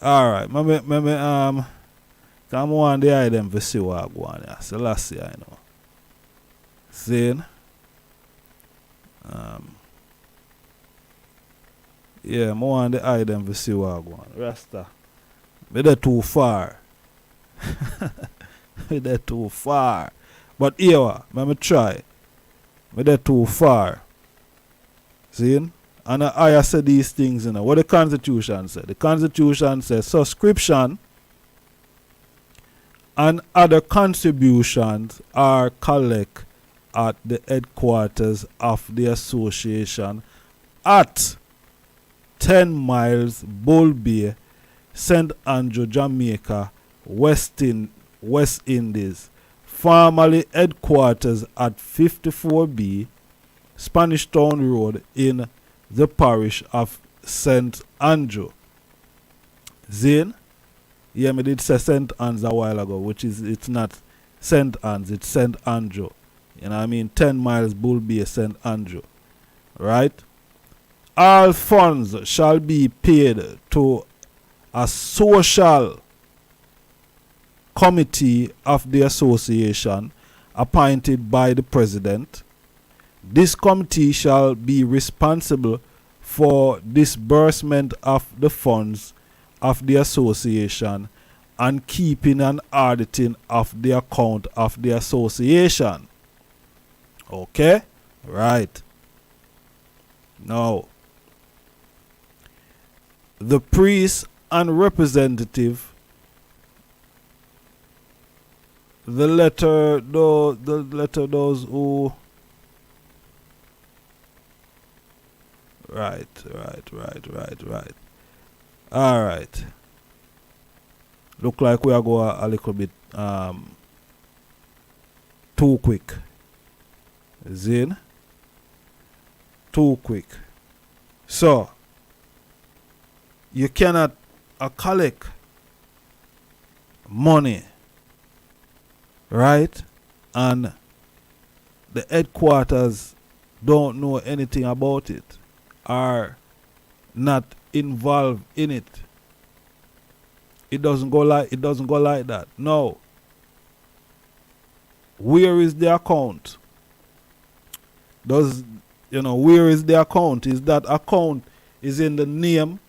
Alright. Maybe come on the eye them for see what I go on here. So let's see, I know. See? Yeah, I want the eye them for see what I go on. Rasta. But they're too far. They're too far. But here, let me try. But they're too far. See? And I say these things, you know. What the Constitution said? The Constitution says subscription and other contributions are collected at the headquarters of the association at 10 miles Bull Bay, St. Andrew, Jamaica, West Indies. Formerly headquarters at 54B Spanish Town Road in the parish of St. Andrew. Zane? Yeah, I did say St. Anne's a while ago, which is, it's not St. Anne's, it's St. Andrew. You know what I mean? 10 miles Bull Bay, St. Andrew. Right? All funds shall be paid to a social committee of the association appointed by the president. This committee shall be responsible for disbursement of the funds of the association and keeping and auditing of the account of the association. Okay? Right. Now, the priest and representative, the letter those who Right. Alright. Look like we are going a little bit too quick. Zin? Too quick. So, you cannot collect money, right? And the headquarters don't know anything about it, are not involved in it. It doesn't go like that. No. Where is the account? Where is the account? Is that account is in the name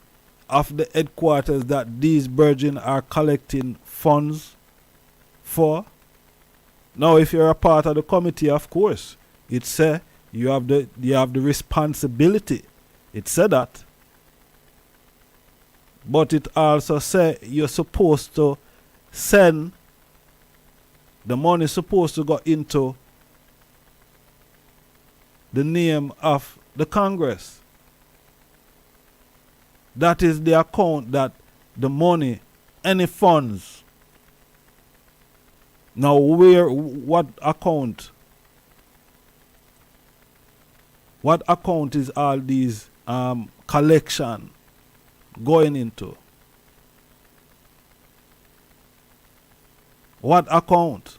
of the headquarters that these virgin are collecting funds for? Now, if you're a part of the committee, of course, it say you have the responsibility. It said that. But it also say you're supposed to send the money supposed to go into the name of the Congress. That is the account that the money, any funds. Now what account? What account is all these collection going into? What account?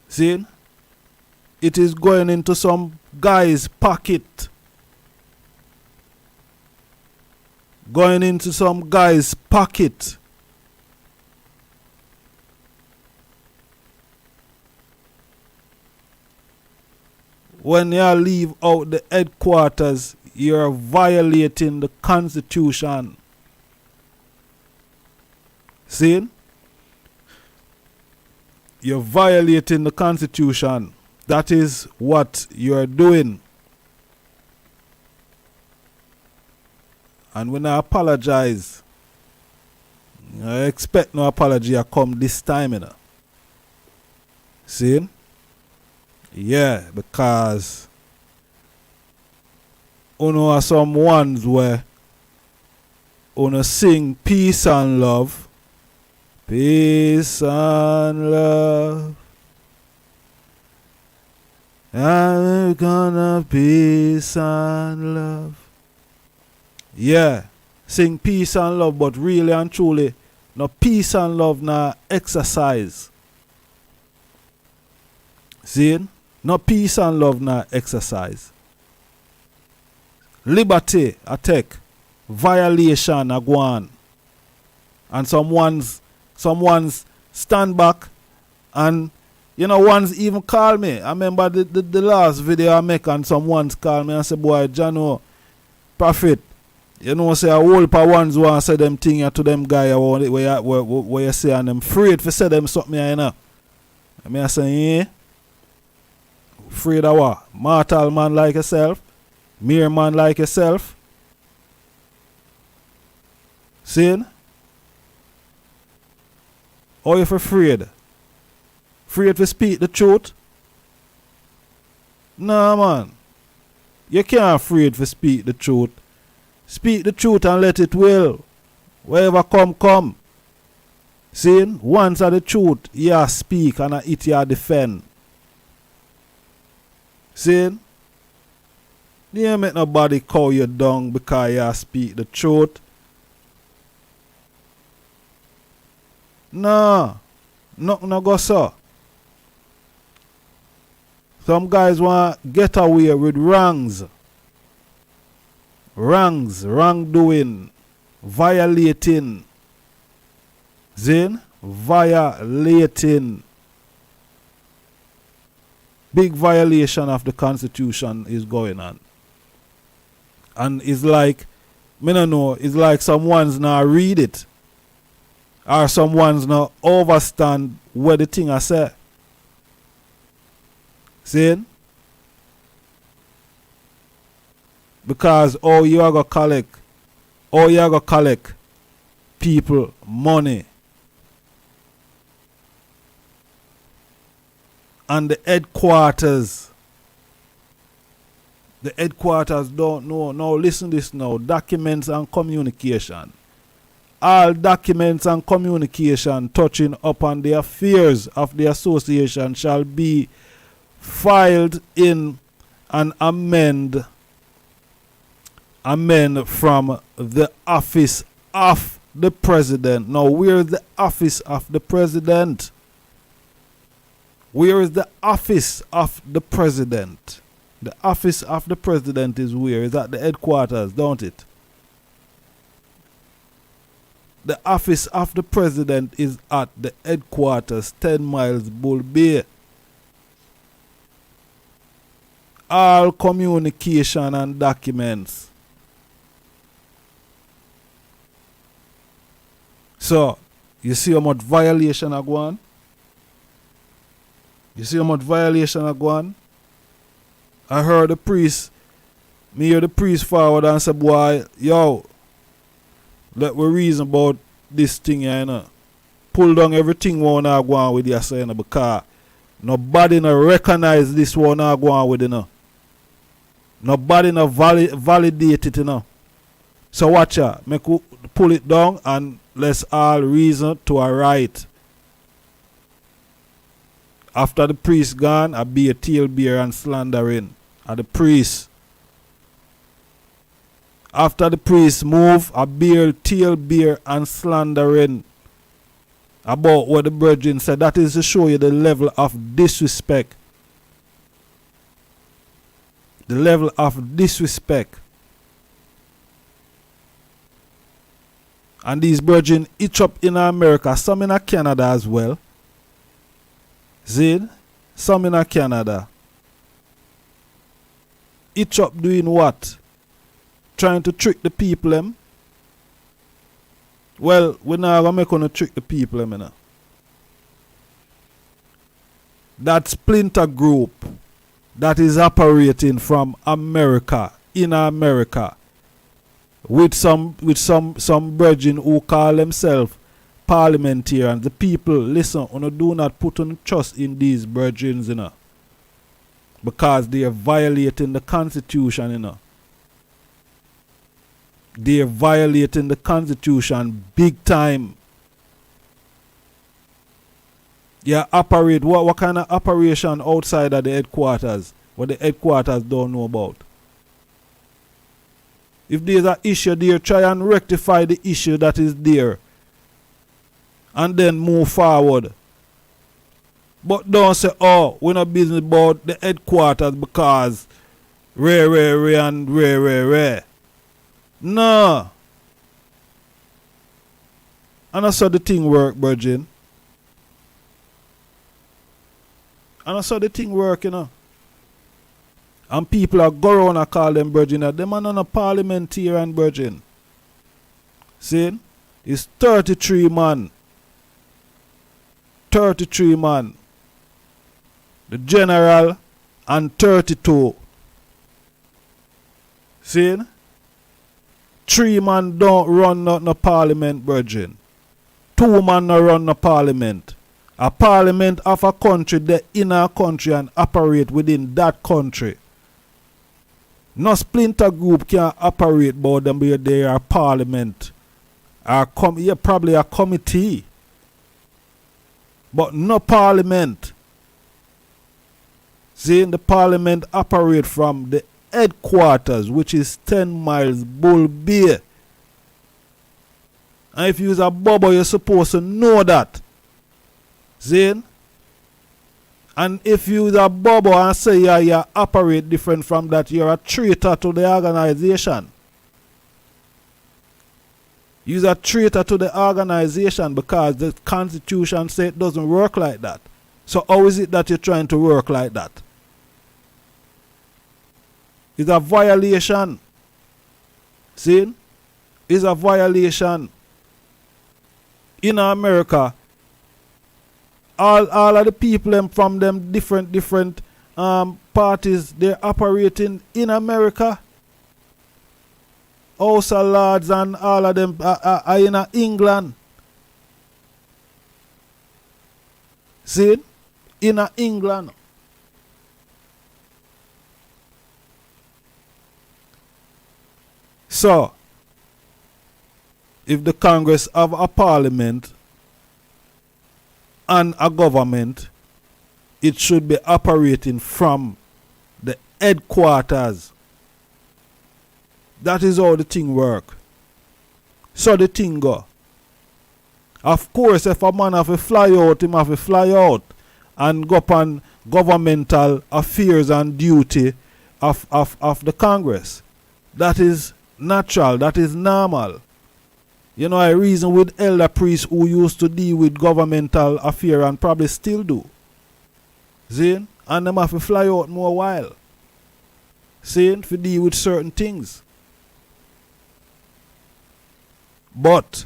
See? It is going into some guy's pocket. Going into some guy's pocket. When you leave out the headquarters, you're violating the Constitution. See? You're violating the Constitution. That is what you're doing. And when I apologize, I expect no apology to come this time, you know. See? Yeah, because are some ones where sing peace and love. Peace and love. I'm gonna peace and love. Yeah, sing peace and love, but really and truly, no peace and love, no exercise. See? No peace and love, no exercise. Liberty, attack. Violation, a go on. And someone's stand back and one's even call me. I remember the last video I make and someone's call me and say, boy, Jano, Prophet, say a whole pa ones want say them thing to them guy where you say and them afraid for say them something, I say, yeah. Afraid of what? Mortal man like yourself? Mere man like yourself? See? Or if afraid? Afraid to speak the truth? Nah, man. You can't afraid to speak the truth. Speak the truth and let it will. Wherever come. See? Once of the truth, you speak and it you defend. See? You make nobody call you down because you speak the truth. No. Nothing no go so. Some guys want to get away with wrongs. Wrongdoing, violating. Zin? Violating. Big violation of the Constitution is going on. And it's like, me no know, it's like someone's not read it. Or someone's not understand what the thing I say. See? Because you are going to collect people money. and the headquarters. The headquarters don't know. Now listen this now. Documents and communication. All documents and communication touching upon the affairs of the association shall be filed in and amend from the office of the president. Now, where is the office of the president? Where is the office of the president? The office of the president is where? Is at the headquarters, don't it? The office of the president is at the headquarters, 10 miles Bull Bay. All communication and documents. So, you see how much violation are going? You see how much violation are going? I heard the priest, me hear the priest forward and say, boy, yo, let we reason about this thing here, you know. Pull down everything we wanna go on with you, you know, because nobody no recognize this one I go on with, you know. Nobody no validate it, you know. So watch ya, make we pull it down and let's all reason to a right. After the priest gone, I be a talebearer and slandering of the priest. After the priest move, I bear talebearer and slandering about what the brethren said. That is to show you the level of disrespect. The level of disrespect. And these brethren each up in America, some in Canada as well. See? Some in Canada. Each up doing what? Trying to trick the people them. Well, we're not going to trick the people them, you know. That splinter group that is operating from America, in America, with some brethren who call themselves parliamentarians. The people, listen, do not put on trust in these brethren, you know, because they are violating the Constitution, you know. They are violating the Constitution big time. Yeah, operate. What kind of operation outside of the headquarters? What the headquarters don't know about? If there's an issue there, try and rectify the issue that is there. And then move forward. But don't say, oh, we're not business about the headquarters because rare. No. And I saw the thing work, Virgin. And I saw the thing work, you know. And people are go around and call them Virgin. Them are not a parliamentarian Virgin. See? It's 33 man. 33 man. The general and 32. See? 3 man don't run no parliament, Virgin. 2 man no run no parliament. A parliament of a country, the inner country, and operate within that country. No splinter group can operate about them where they are parliament. Probably a committee. But no parliament. See, the parliament operate from the headquarters, which is 10 miles Bull Bay. And if you're a bubble, you're supposed to know that. See? And if you're a bubble and say you operate different from that, you're a traitor to the organization. You're a traitor to the organization because the Constitution says it doesn't work like that. So how is it that you're trying to work like that? It's a violation. See? It's a violation. In America, all of the people from them different parties, they're operating in America. House of Lords and all of them are in England. See? in England. So, if the Congress have a parliament and a government, it should be operating from the headquarters. That is how the thing work. So the thing go. Of course, if a man have to fly out, him have to fly out and go upon governmental affairs and duty of the Congress. That is natural, that is normal. You know, I reason with elder priests who used to deal with governmental affairs and probably still do. See? And them have to fly out more while. See? To deal with certain things. But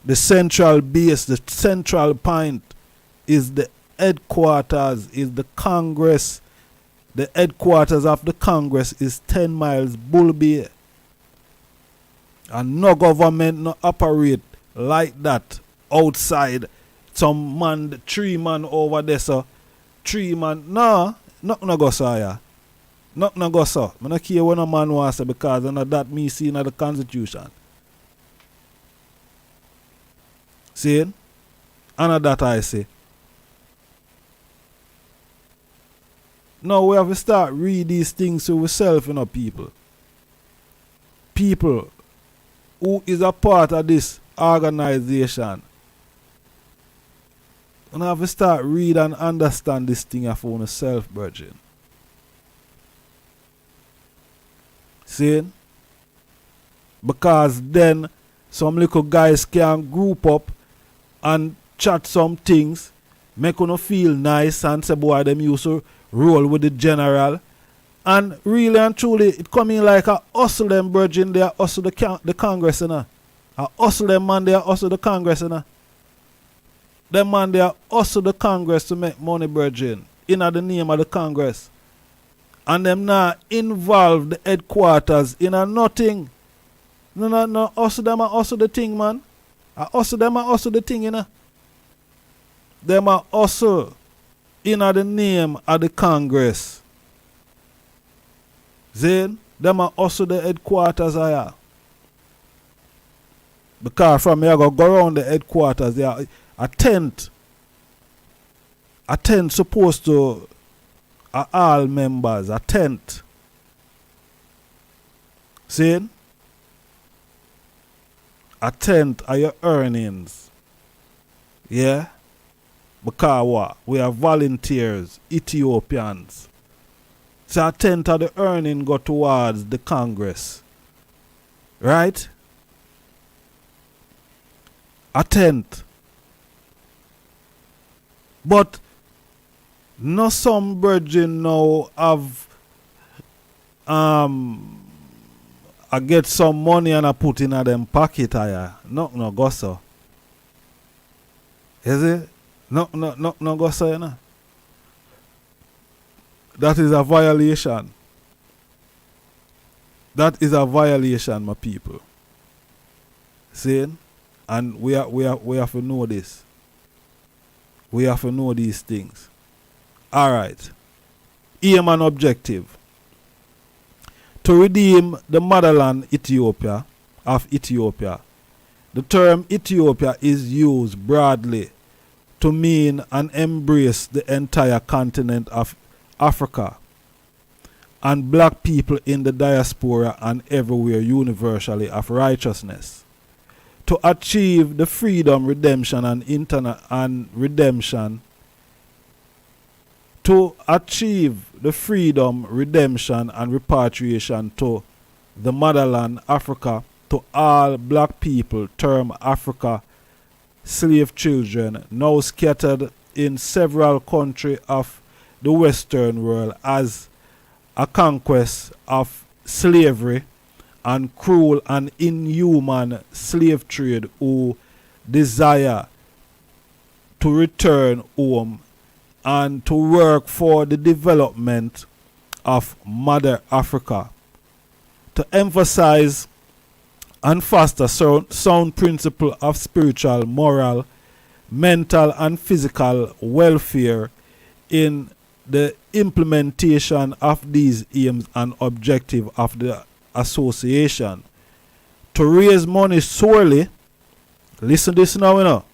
the central base, the central point is the headquarters, is the Congress. The headquarters of the Congress is 10 miles Bull Bay. And no government no operate like that outside. Some man, 3 man over there, so 3 man. No, nothing no go so, yeah. Nothing no go so. I don't care what a man wants to, because I know that me see in the Constitution. See? And that I say. Now we have to start read these things to ourselves, you know, people. People who is a part of this organization. You have to start read and understand this thing for yourself, virgin. See? Because then some little guys can group up and chat some things, make you feel nice and say, boy, them used to roll with the general. And really and truly, it coming like a hustle them, virgin, they are hustle the Congress, you know. A hustle them, man, they are hustle the Congress, you know. Them man, they are hustle the Congress to make money, virgin, in the name of the Congress. And them now involve the headquarters in a nothing. No, hustle them and hustle the thing, man. I hustle them and hustle the thing, you know. Them are hustle in the name of the Congress. Then, them are also the headquarters here. Because from here, go around the headquarters, there are a tent. A tent supposed to all members, a tent. See? A tent are your earnings. Yeah? Because what? We are volunteers, Ethiopians. So a tenth of the earning go towards the Congress. Right? A tenth. But no some virgin now have I get some money and I put in them pocket here. No go so. Is it? No go so, you know. That is a violation. That is a violation, my people. See? And we have to know this. We have to know these things. Alright. Aim and objective. To redeem the motherland Ethiopia of Ethiopia. The term Ethiopia is used broadly to mean and embrace the entire continent of Africa and black people in the diaspora and everywhere universally of righteousness. To achieve the freedom, redemption, and redemption. To achieve the freedom, redemption, and repatriation to the motherland Africa to all black people, term Africa, slave children, now scattered in several countries of the Western world as a conquest of slavery and cruel and inhuman slave trade who desire to return home and to work for the development of Mother Africa. To emphasize and foster sound principle of spiritual, moral, mental and physical welfare in the implementation of these aims and objectives of the association. To raise money solely, listen this now, you know.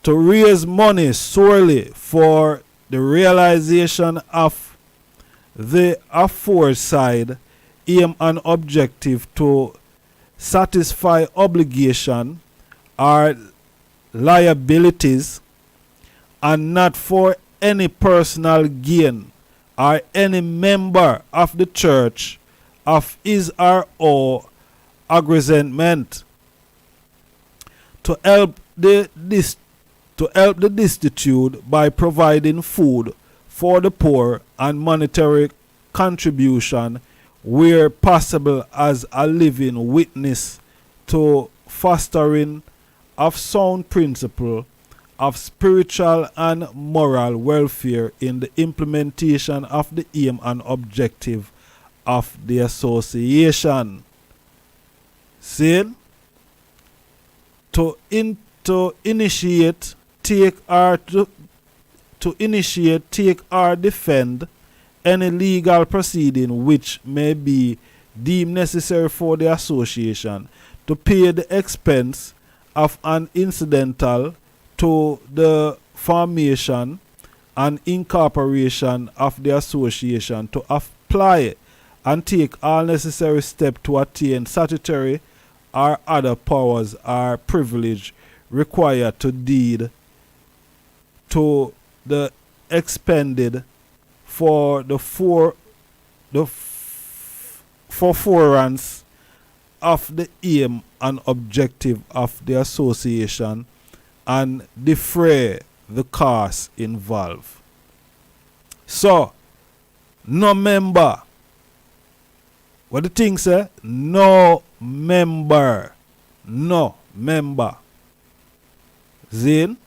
To raise money solely for the realization of the aforesaid aim and objective to satisfy obligation or liabilities and not for any personal gain or any member of the church of his or her agreement to help the destitute by providing food for the poor and monetary contribution where possible as a living witness to fostering of sound principle of spiritual and moral welfare in the implementation of the aim and objective of the association. See? To initiate, take or defend any legal proceeding which may be deemed necessary for the association, to pay the expense of an incidental to the formation and incorporation of the association, to apply and take all necessary steps to attain statutory or other powers or privilege required to deed to the expended for the forbearance of the aim and objective of the association and defray the costs involved. So, no member. What the thing say? No member. No member. Zin?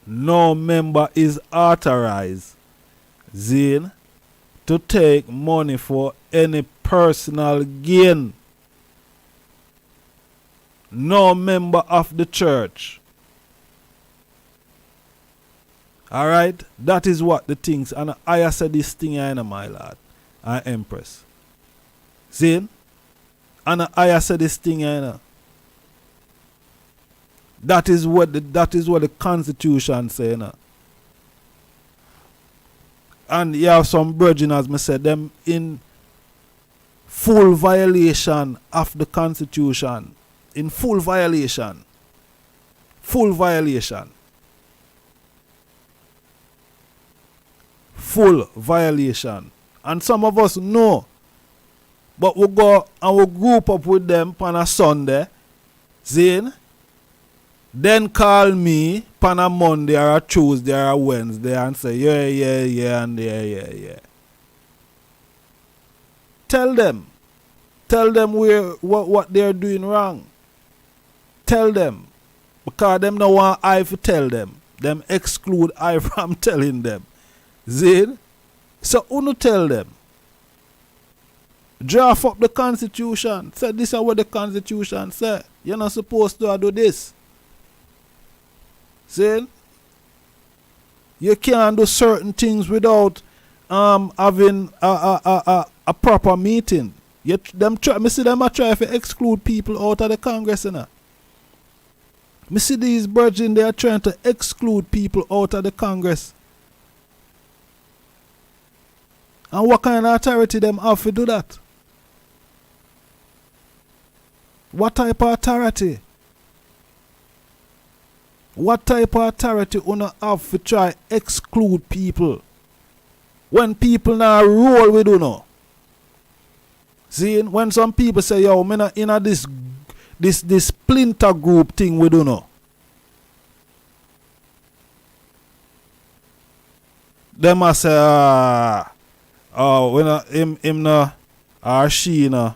No member is authorized, Zin, to take money for any personal gain. No member of the church. Alright? That is what the things. And I said this thing here, my lord and empress. Zin? And I said this thing here. That is what the Constitution say, you. And you have some brethren, as I said, them in full violation of the Constitution. In full violation. Full violation. Full violation. And some of us know. But we go and we group up with them on a Sunday. Zine. Then call me on a Monday or a Tuesday or a Wednesday and say, yeah, and yeah. Tell them. Tell them what they're doing wrong. Tell them. Because them no want I to tell them. Them exclude I from telling them. Zid? So who tell them? Draft up the Constitution. Say this is what the Constitution say. You're not supposed to do this. See? You can't do certain things without having a proper meeting. Me see them try to exclude people out of the Congress. You know? Me see these virgins, they are trying to exclude people out of the Congress. And what kind of authority them have to do that? What type of authority? What type of authority you have to try exclude people? When people now roll with you know. See, when some people say, yo, me not in this splinter group thing we do know. Them must say, when him no or she no.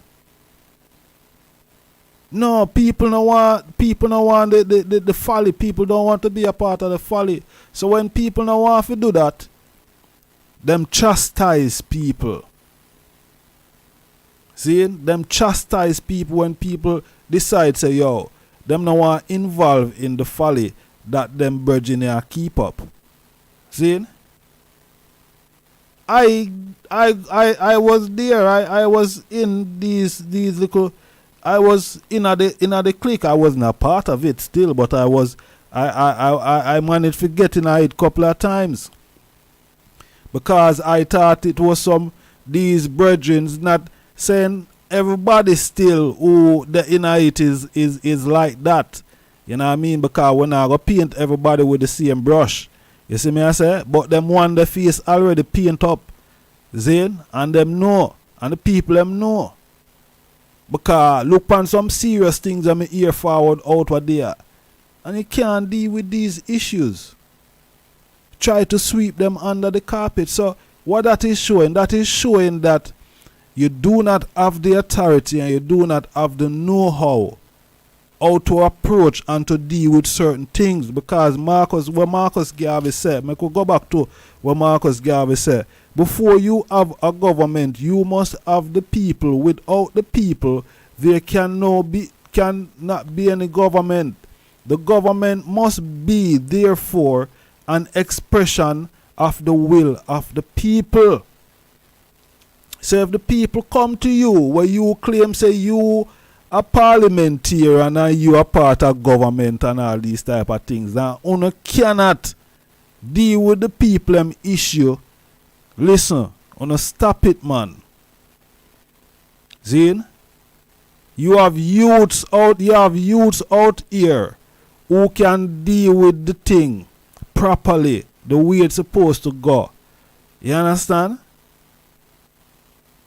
No, people don't want the folly. People don't want to be a part of the folly. So when people don't want to do that, them chastise people. See? Them chastise people when people decide, say, yo, them no want involved in the folly that them brethren here keep up. See? I was there. I was in these little. I was in the clique. I wasn't a part of it still, but I managed to get in it a couple of times because I thought it was these brethren not saying everybody still who the inner it is like that. You know what I mean? Because when I go paint everybody with the same brush. You see me I say? But them one the face already paint up. Zane, and them know. And the people them know. Because look on some serious things I'm here forward out what there. And you can't deal with these issues. Try to sweep them under the carpet. So what that is showing that you do not have the authority and you do not have the know-how to approach and to deal with certain things. Because what Marcus Garvey said, I could go back to what Marcus Garvey said. Before you have a government, you must have the people. Without the people, there cannot be any government. The government must be, therefore, an expression of the will of the people. So if the people come to you, where you claim, say you a parliamentary and you are part of government and all these type of things, then you cannot deal with the people and issue. Listen, stop it, man. Zine, you have youths out here who can deal with the thing properly, the way it's supposed to go. You understand?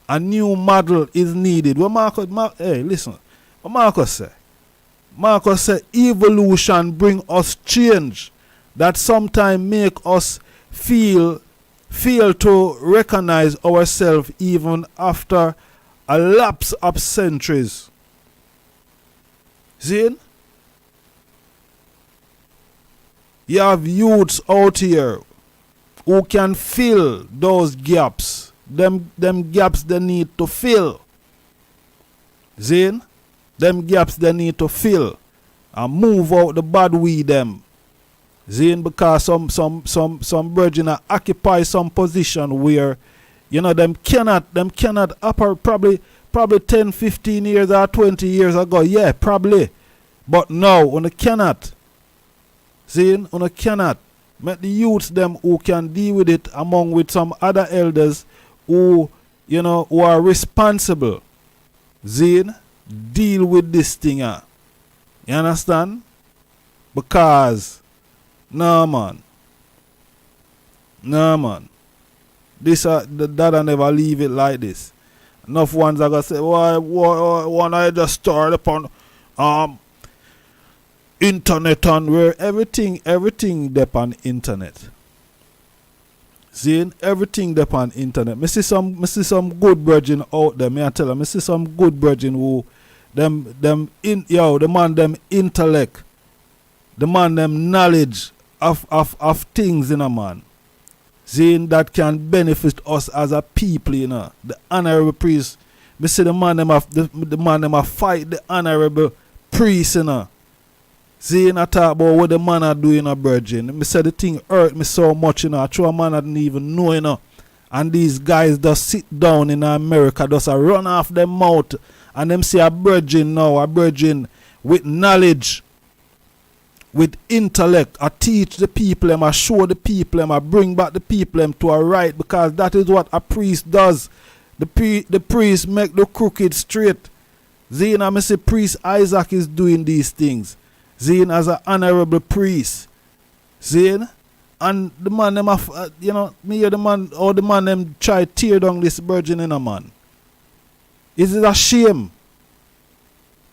A new model is needed. Hey, listen. What Marcus said? Marcus said evolution bring us change that sometimes make us fail to recognize ourselves even after a lapse of centuries. See? You have youths out here who can fill those gaps. Them gaps they need to fill. See? Them gaps they need to fill and move out the bad weed them. Zane, because some brethren occupy some position where, you know, them cannot operate probably 10, 15 years or 20 years ago. Yeah, probably. But now, you cannot. Zane, you cannot. Make the youths them who can deal with it among with some other elders who, you know, who are responsible. Zane, deal with this thing. You understand? Because no man. This that I never leave it like this. Enough ones are gonna say, one I just start upon internet and where everything depend internet. See, everything depend internet. Me see some good brethren out there. Me I tell them, me see some good brethren who the man them intellect, the man them knowledge of things in a man. Saying that can benefit us as a people, you know. The honorable priest. Me see the man them have fight the honorable priest, you know. Saying I talk about what the man are doing, a virgin. Me say the thing hurt me so much, you know. I true a man I didn't even know, you know. And these guys just sit down in America, just run off their mouth. And them say a virgin now, a virgin with knowledge, with intellect. I teach the people, I show the people, I bring back the people to a right, because that is what a priest does. The priest make the crooked straight. Zane, I say priest Isaac is doing these things. Zane as an honorable priest. Zane, and the man them have, you know, me hear the man them try tear down this virgin in a man. Is it a shame?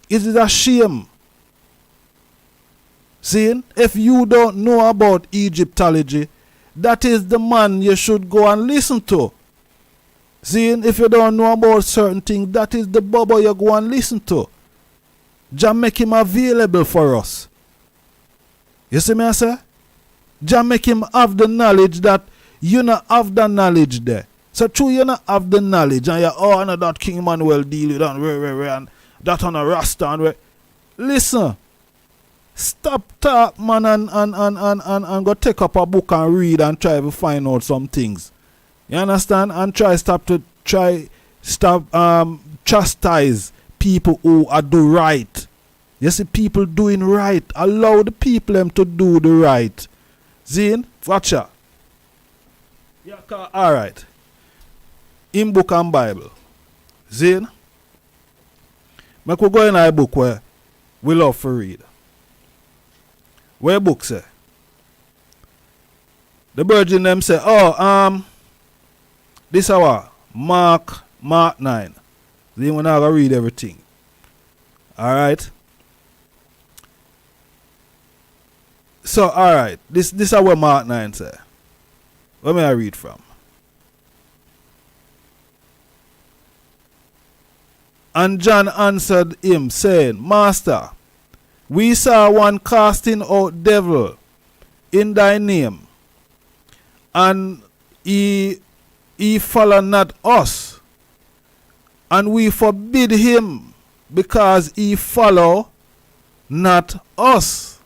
Is it a shame? See, if you don't know about Egyptology, that is the man you should go and listen to. See, if you don't know about certain things, that is the bubble you go and listen to. Jah make him available for us. You see me I say? Jah make him have the knowledge that you not have the knowledge there. So true you not have the knowledge and you I know that King Manuel deal with and that on a Rasta and where. Listen. Stop talk, man, and go take up a book and read and try to find out some things. You understand? And stop chastise people who are do right. You see people doing right. Allow the people them to do the right. Zine, watcha. Yeah, alright. In book and Bible. Zine. Make we go in a book where we love to read. Where book say? The virgin them say, this our Mark 9. Then we're not gonna read everything. Alright. So alright, this is where Mark 9 say. Where may I read from? And John answered him, saying, Master, we saw one casting out devil in thy name, and he follow not us, and we forbid him because he follow not us.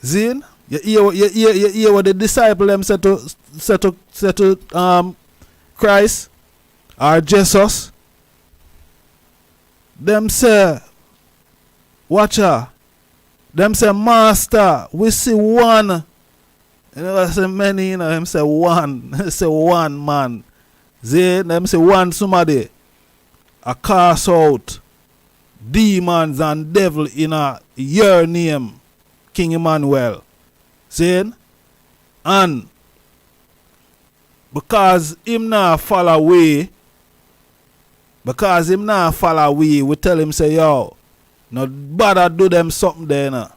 Zin, you hear what the disciple them said to Christ or Jesus? Them say, watch her. Them say, Master, we see one. You know, I say many, you know, them say one. They say one man. Them say one somebody. A cast out demons and devil in your name, King Emmanuel. See? And because him not fall away, we tell him say, yo, no bother do them something there now.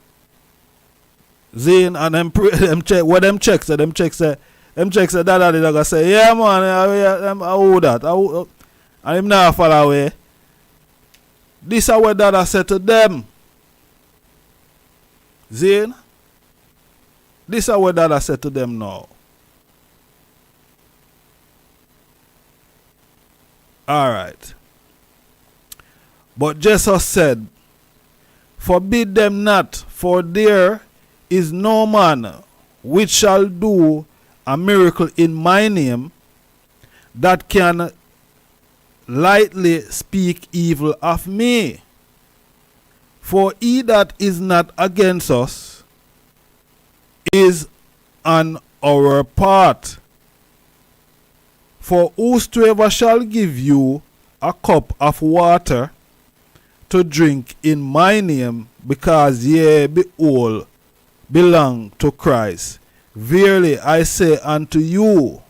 Zane and them check what them checks say, them checks say that they gonna say, yeah man, I owe that. And him not fall away. This is what Dada said to them. Zane. This is what Dada said to them now. Alright. But Jesus said, forbid them not, for there is no man which shall do a miracle in my name that can lightly speak evil of me. For he that is not against us is on our part. For whosoever shall give you a cup of water to drink in my name, because ye behold belong to Christ, verily I say unto you,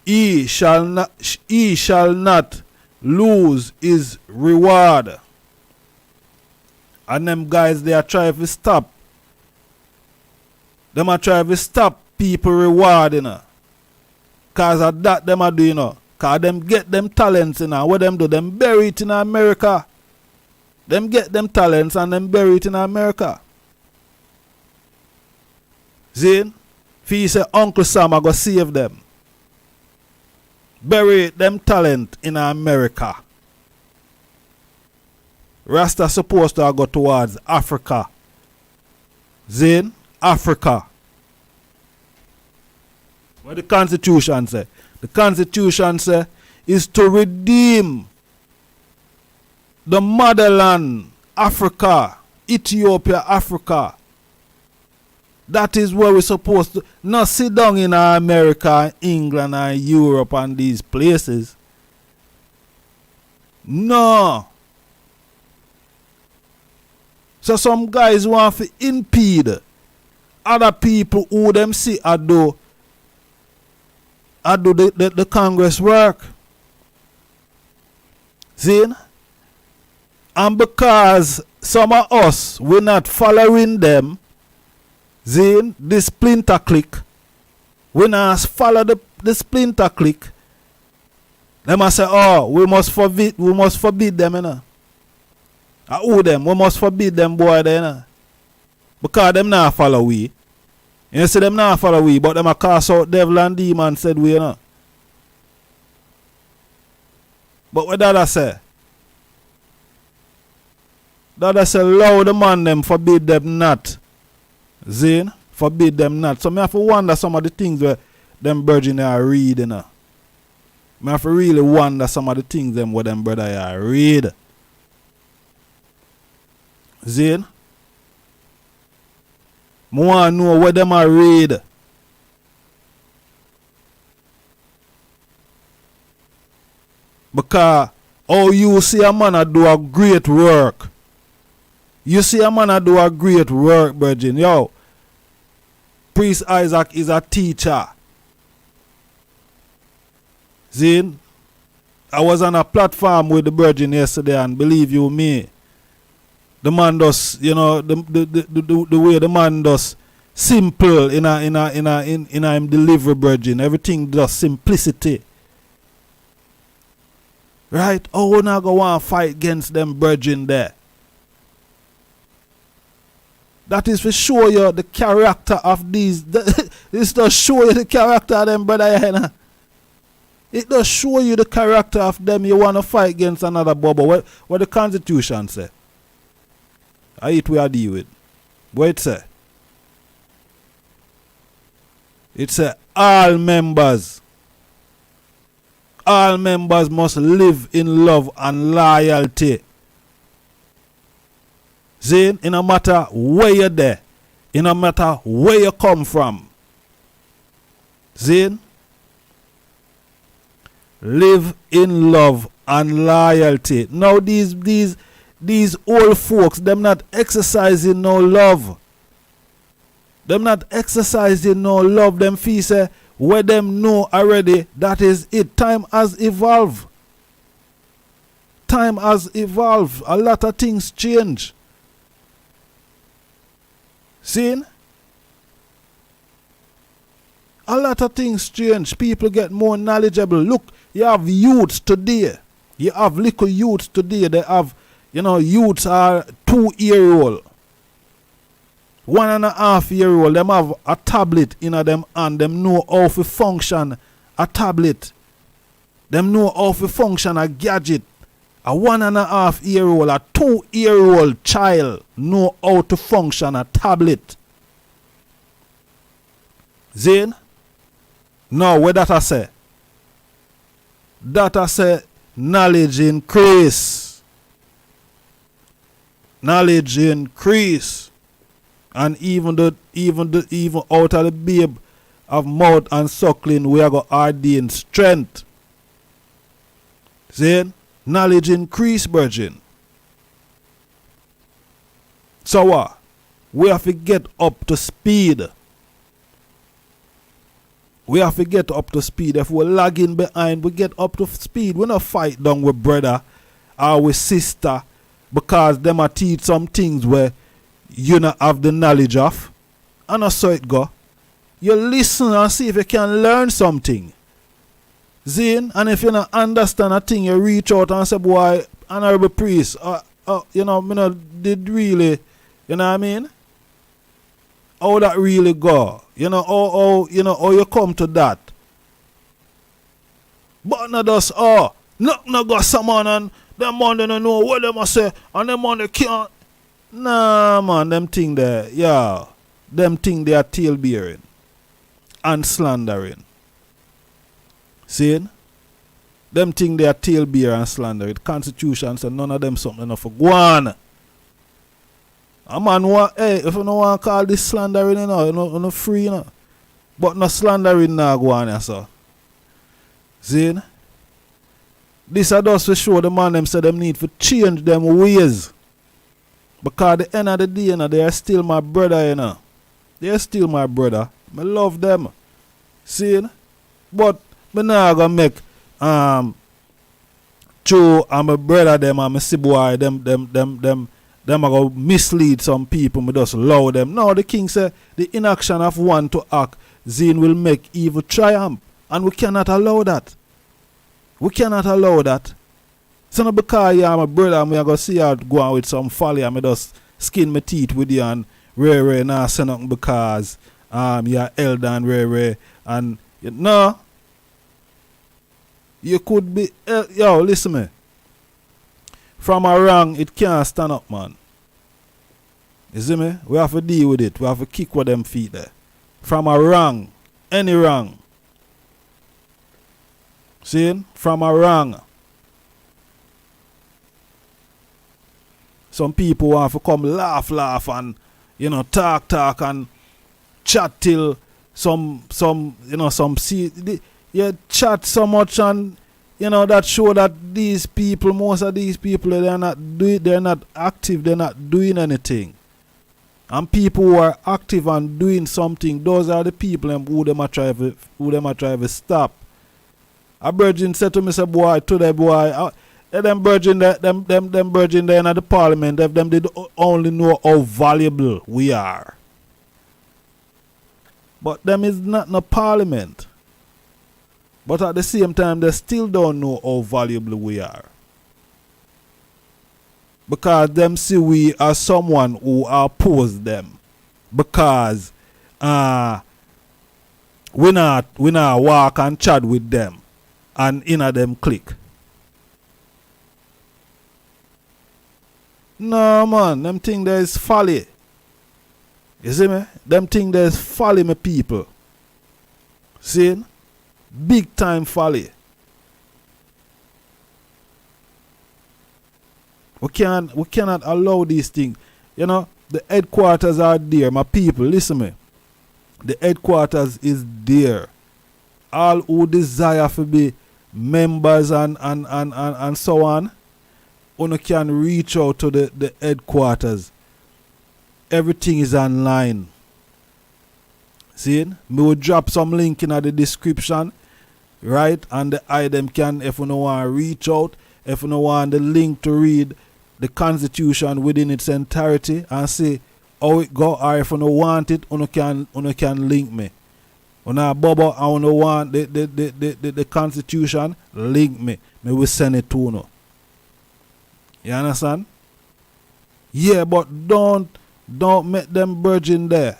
he shall not lose his reward. And them guys, they are trying to stop. Them are trying to stop people reward, you know. Cause of that them are doing, you know. Cause them get them talents, you know. What them do? Them bury it in America. Them get them talents and them bury it in America. Zane, if he say Uncle Sam, I go save them. Bury them talent in America. Rasta supposed to go towards Africa. Zane, Africa. What the Constitution say? The Constitution say is to redeem the motherland, Africa, Ethiopia, Africa. That is where we're supposed to not sit down in America, England, and Europe and these places. No. So some guys want to impede other people who them see I do the Congress work. See? And because some of us, we're not following them, see, the splinter click, we not follow the splinter click, they must say, oh, we must forbid them, you know. We must forbid them boy, you know. Because them not follow we. You see them not follow we, but them a cast out devil and demon said we, you know. But what did I say? That I say allow the man them, forbid them not. Zine? Forbid them not. So me have to wonder some of the things where them virgin are reading. Me have to really wonder some of the things them where them brother are read. Zine? Me want to know where them are read. Because oh, you see a man a do a great work. You see a man a do a great work, Virgin. Yo, Priest Isaac is a teacher. See, I was on a platform with the Virgin yesterday, and believe you me, the man does, you know, the way the man does simple in him delivery, Virgin. Everything does simplicity. Right? Oh, we not go want to fight against them Virgin there. That is for show you the character of these. This does show you the character of them, brother. You know? It does show you the character of them. You want to fight against another bubble. What the Constitution say? I it we are deal with. What it say? It say all members must live in love and loyalty. See, in no matter where you're there, in no matter where you come from. See, live in love and loyalty. Now these old folks, them not exercising no love. Them not exercising no love. Them feel say where them know already, that is it. Time has evolved. Time has evolved. A lot of things change. See? A lot of things change. People get more knowledgeable. Look, you have youths today. You have little youths today. They have, you know, youths are 2-year-old. 1.5-year-old. Them have a tablet in them and them know how to function a tablet. Them know how to function a gadget. A 1.5-year-old, a 2-year-old child know how to function a tablet. Zane? Now, what that I say? That I say knowledge increase. Knowledge increase. And even out of the babe of mouth and suckling, we are going to ordain strength. Zane? Knowledge increase, Virgin. So what? We have to get up to speed. We have to get up to speed. If we're lagging behind, we get up to speed. We not fight down with brother or with sister because them a teach some things where you not have the knowledge of. And that's how it go. You listen and see if you can learn something. Zine, and if you don't understand a thing, you reach out and say, boy, honorable priest, you know, me not did really, you know what I mean? How that really go? You know, how you come to that. But not just, not got someone and them man they don't know what they must say, and them man they can't. Nah, man, them thing there, yeah. Them thing they are tail bearing and slandering. See? Them thing they are tail bearer and slander. The Constitution said none of them something enough for go on. A man if you don't want to call this slandering, you know free, you know. But no slandering now go on, so. See? This are just to show the man them say them need to change them ways. Because at the end of the day, you know, they are still my brother, you know. They are still my brother. I love them. See? But me nah gonna make Joe and my brother them and my boy them are gonna mislead some people. Me just allow them. No, the king said the inaction of one to act, Zine will make evil triumph. And we cannot allow that. We cannot allow that. So not because you are my brother and we are gonna see you go on with some folly and me just skin my teeth with you and rare nah say nothing because you are elder and rare and no. You could be, yo, listen me. From a wrong, it can't stand up, man. You see me? We have to deal with it. We have to kick with them feet there. From a wrong, any wrong. See? From a wrong. Some people want to come laugh and, you know, talk and chat till some you chat so much and, you know, that show that these people, most of these people, they're not active, they're not doing anything. And people who are active and doing something, those are the people who them a try to stop. A virgin said to me, say, boy, to the boy, them virgin there in the parliament, if them did only know how valuable we are. But them is not in the parliament. But at the same time, they still don't know how valuable we are. Because them see we as someone who oppose them. Because we not walk and chat with them and inna them click. No man, them think there is folly. You see me? Them think there is folly, my people. See? Big time folly. We cannot allow these things. You know, the headquarters are there, my people. Listen me. The headquarters is there. All who desire to be members and so on, you can reach out to the headquarters. Everything is online. See? Me will drop some link in the description. Right? And the item can, if you don't want to reach out, if you don't want the link to read the Constitution within its entirety and see how it go, or if you don't want it, you can link me. When I bubble and you want the Constitution, link me. Me will send it to you. You understand? Yeah, but don't make them virgin there.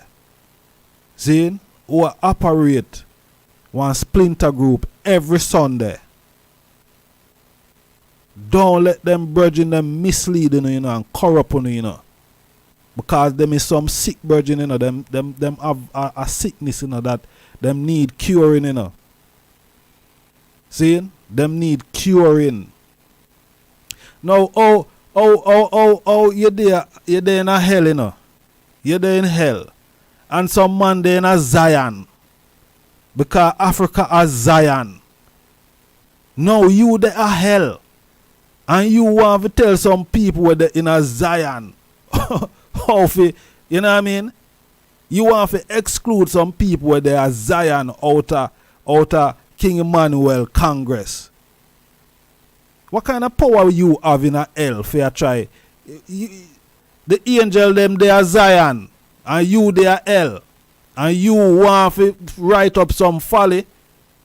See? Who operate one splinter group every Sunday. Don't let them virgin them mislead you know, and corrupt you know. Because them is some sick virgin, you know, them have a sickness, you know, that them need curing, you know. See? Them need curing. Now, you're there in a hell, you know. You're there in hell. And some man there in a Zion. Because Africa has Zion. No, you there are hell. And you want to tell some people where they're in a Zion. How you know what I mean? You want to exclude some people where they are Zion outer King Emmanuel Congress. What kind of power you have in a hell for you try? The angel them they are Zion. And you they are hell. And you want to write up some folly,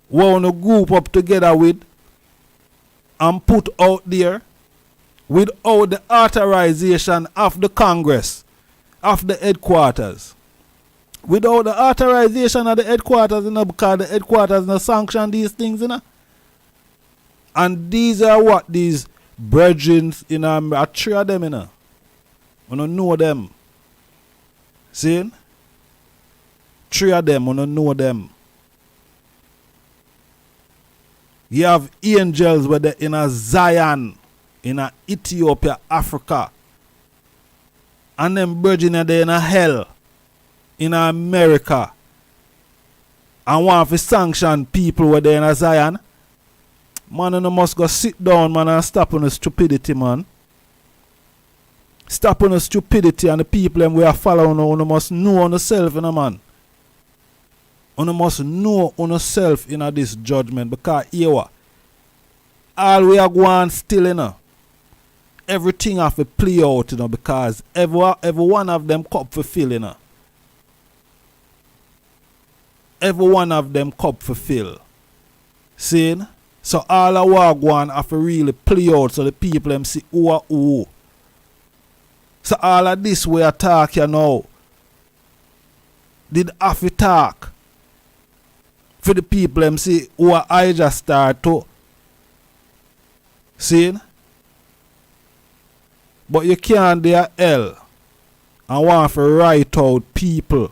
want to group up together with and put out there without the authorization of the Congress, of the headquarters. Without the authorization of the headquarters, you know, because the headquarters no sanction these things, you know. And these are what these brethren, you know, I three of them, you know. I don't know them. See? Three of them, I don't know them. You have angels where they're in a Zion, in a Ethiopia, Africa. And them virgin they're in a hell, in America. And want to sanction people where they're in a Zion. Man, you must go sit down, man, and stop on the stupidity, man. Stop on the stupidity, and the people them we are following, you must know on yourself, you know, man. You must know on yourself in this judgment, because here what? All we are going still, you know. Everything have to play out, you know, because every one of them cup fulfill, you know. Every one of them cup fulfill. See? So all our going have to really play out so the people them see who are who. So all of this we are talking you now. Did have to talk for the people them see who are IjahStars too. See? But you can't do hell and want to write out people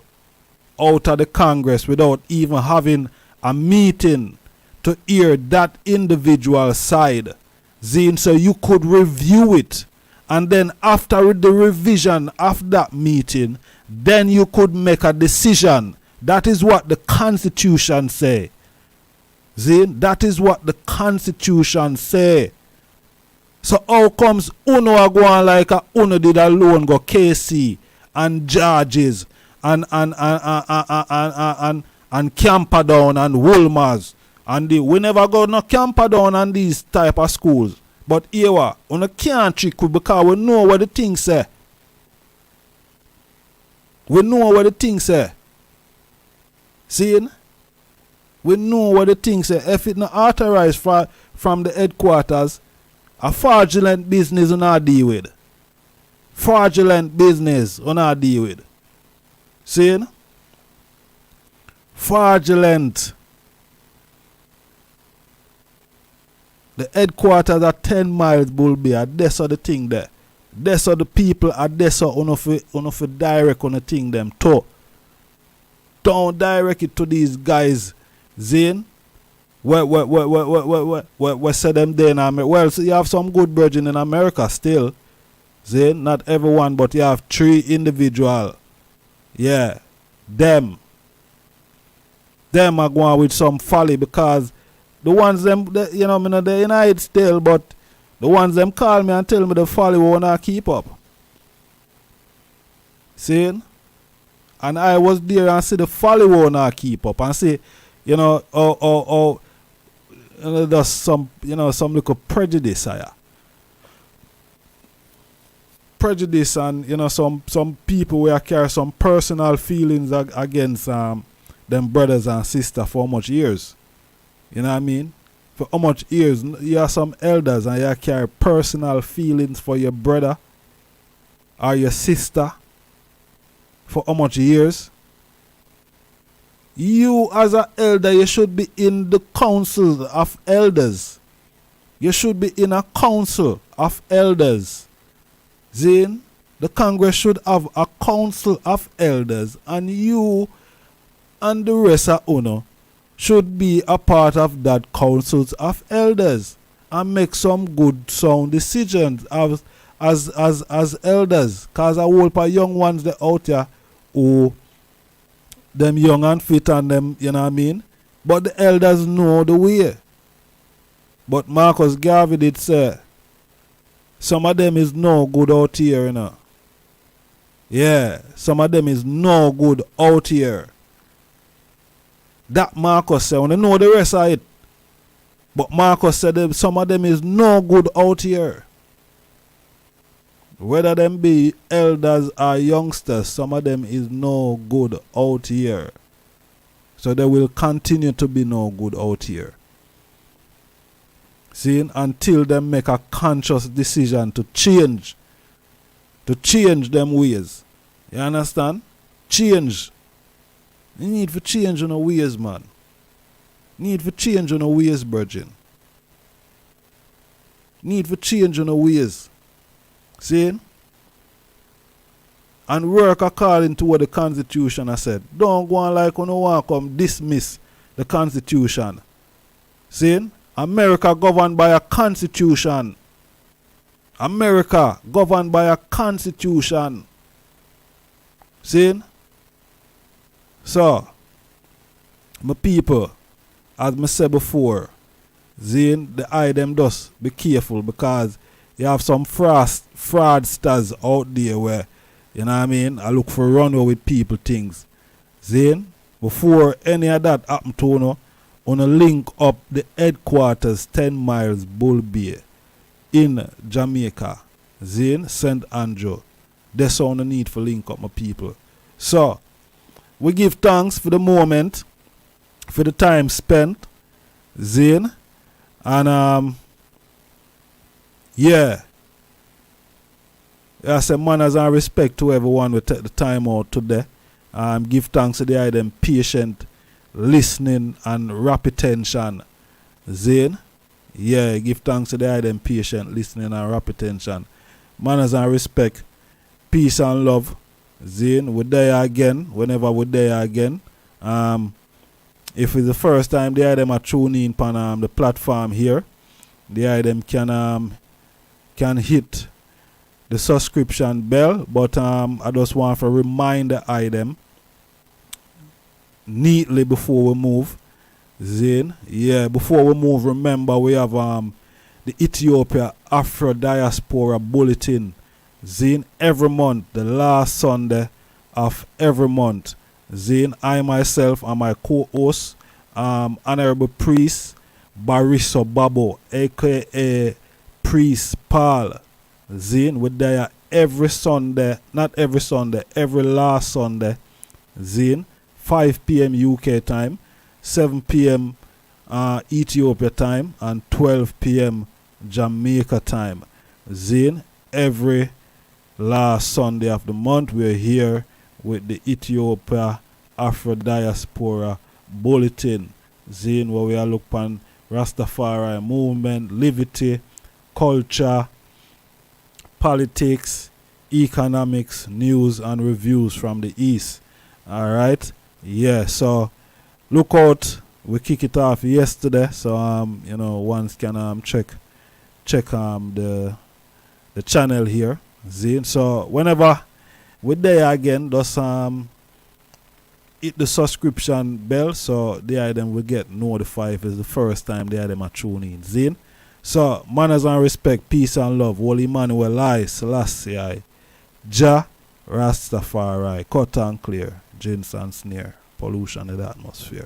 out of the Congress without even having a meeting to hear that individual side. Zine, so you could review it, and then after the revision of that meeting, then you could make a decision. That is what the Constitution say. Zine, that is what the Constitution say. So how comes Uno are going like a Uno did alone go KC and Georges and Camperdown and Wolmers and we never go no Camperdown and these type of schools. But here Uno can't trick we because we know what the thing say. We know what the thing say. See? We know what the thing say. If it not authorized from the headquarters, a fraudulent business we not deal with. Fraudulent business we not deal with. See? Fraudulent. The headquarters are 10 miles Bull Bay. That's all the thing there. That's all the people are there. So uno direct on the thing them too. Don't direct it to these guys. Zane. What say them there in America? Well, so you have some good brethren in America still. Zane, not everyone, but you have 3 individual. Yeah. Them are going with some folly because the ones them, you know, they're in it still, but the ones them call me and tell me the folly won't not keep up. See? And I was there and see the folly won't not keep up and see, you know, there's some, you know, some little prejudice here. Prejudice and, you know, some people will carry some personal feelings against them brothers and sisters for how much years. You know what I mean? For how much years? You have some elders and you carry personal feelings for your brother or your sister for how much years? You as an elder, you should be in the council of elders. You should be in a council of elders. Zane, the Congress should have a council of elders and you and the rest of UNO should be a part of that councils of elders and make some good sound decisions as elders. Cause a whole lot of young ones they out here who them young and fit and them, you know what I mean? But the elders know the way. But Marcus Garvey did say some of them is no good out here, you know. Yeah, some of them is no good out here. That Marcus said, I don't know the rest of it. But Marcus said some of them is no good out here. Whether them be elders or youngsters, some of them is no good out here. So they will continue to be no good out here. See, until them make a conscious decision to change them ways. You understand? Change. You need for change on the ways, man. Need for change on the ways, brethren. Need for change on the ways. See? And work according to what the Constitution has said. Don't go on like you don't want to come dismiss the Constitution. See? America governed by a Constitution. America governed by a Constitution. See? So, my people, as I said before, Zane, the eye them does be careful because you have some fraudsters out there where, you know what I mean, I look for runway with people things. Zane, before any of that happen to you, on a link up the headquarters 10 miles Bull Bay in Jamaica, Zane, St. Andrew. That's all the need for link up my people. So, we give thanks for the moment, for the time spent, Zane, and yeah. I say manners and respect to everyone who take the time out today. Give thanks to the item patient listening and rapid attention. Zane. Yeah, give thanks to the item patient listening and rapid attention. Manners and respect, peace and love Zine, we're there again. Whenever we're there again. If it's the first time the item are tuning in on the platform here, the item can hit the subscription bell. But I just want to remind the item neatly before we move. Zine, yeah, before we move, remember we have the Ethiopia Afro Diaspora Bulletin. Zine, every month, the last Sunday of every month. Zine, I myself and my co-host, Honorable Priest Bariso Babo, aka Priest Paul. Zine, we're there every Sunday, not every Sunday, every last Sunday. Zine, 5 p.m. UK time, 7 p.m. Ethiopia time, and 12 p.m. Jamaica time. Zine, every last Sunday of the month, we're here with the Ethiopia Afro Diaspora Bulletin. Zine, where we are looking on Rastafari movement, liberty, culture, politics, economics, news, and reviews from the East. Alright? Yeah, so look out. We kick it off yesterday, so ones can check the channel here. Zine. So whenever we're there again, just hit the subscription bell so the item will get notified if it's the first time the item are tuning in. Zine. So manners and respect, peace and love. Holy Emmanuel I, Selassie, Jah, Rastafari, cut and clear, jinns and snare, pollution in the atmosphere.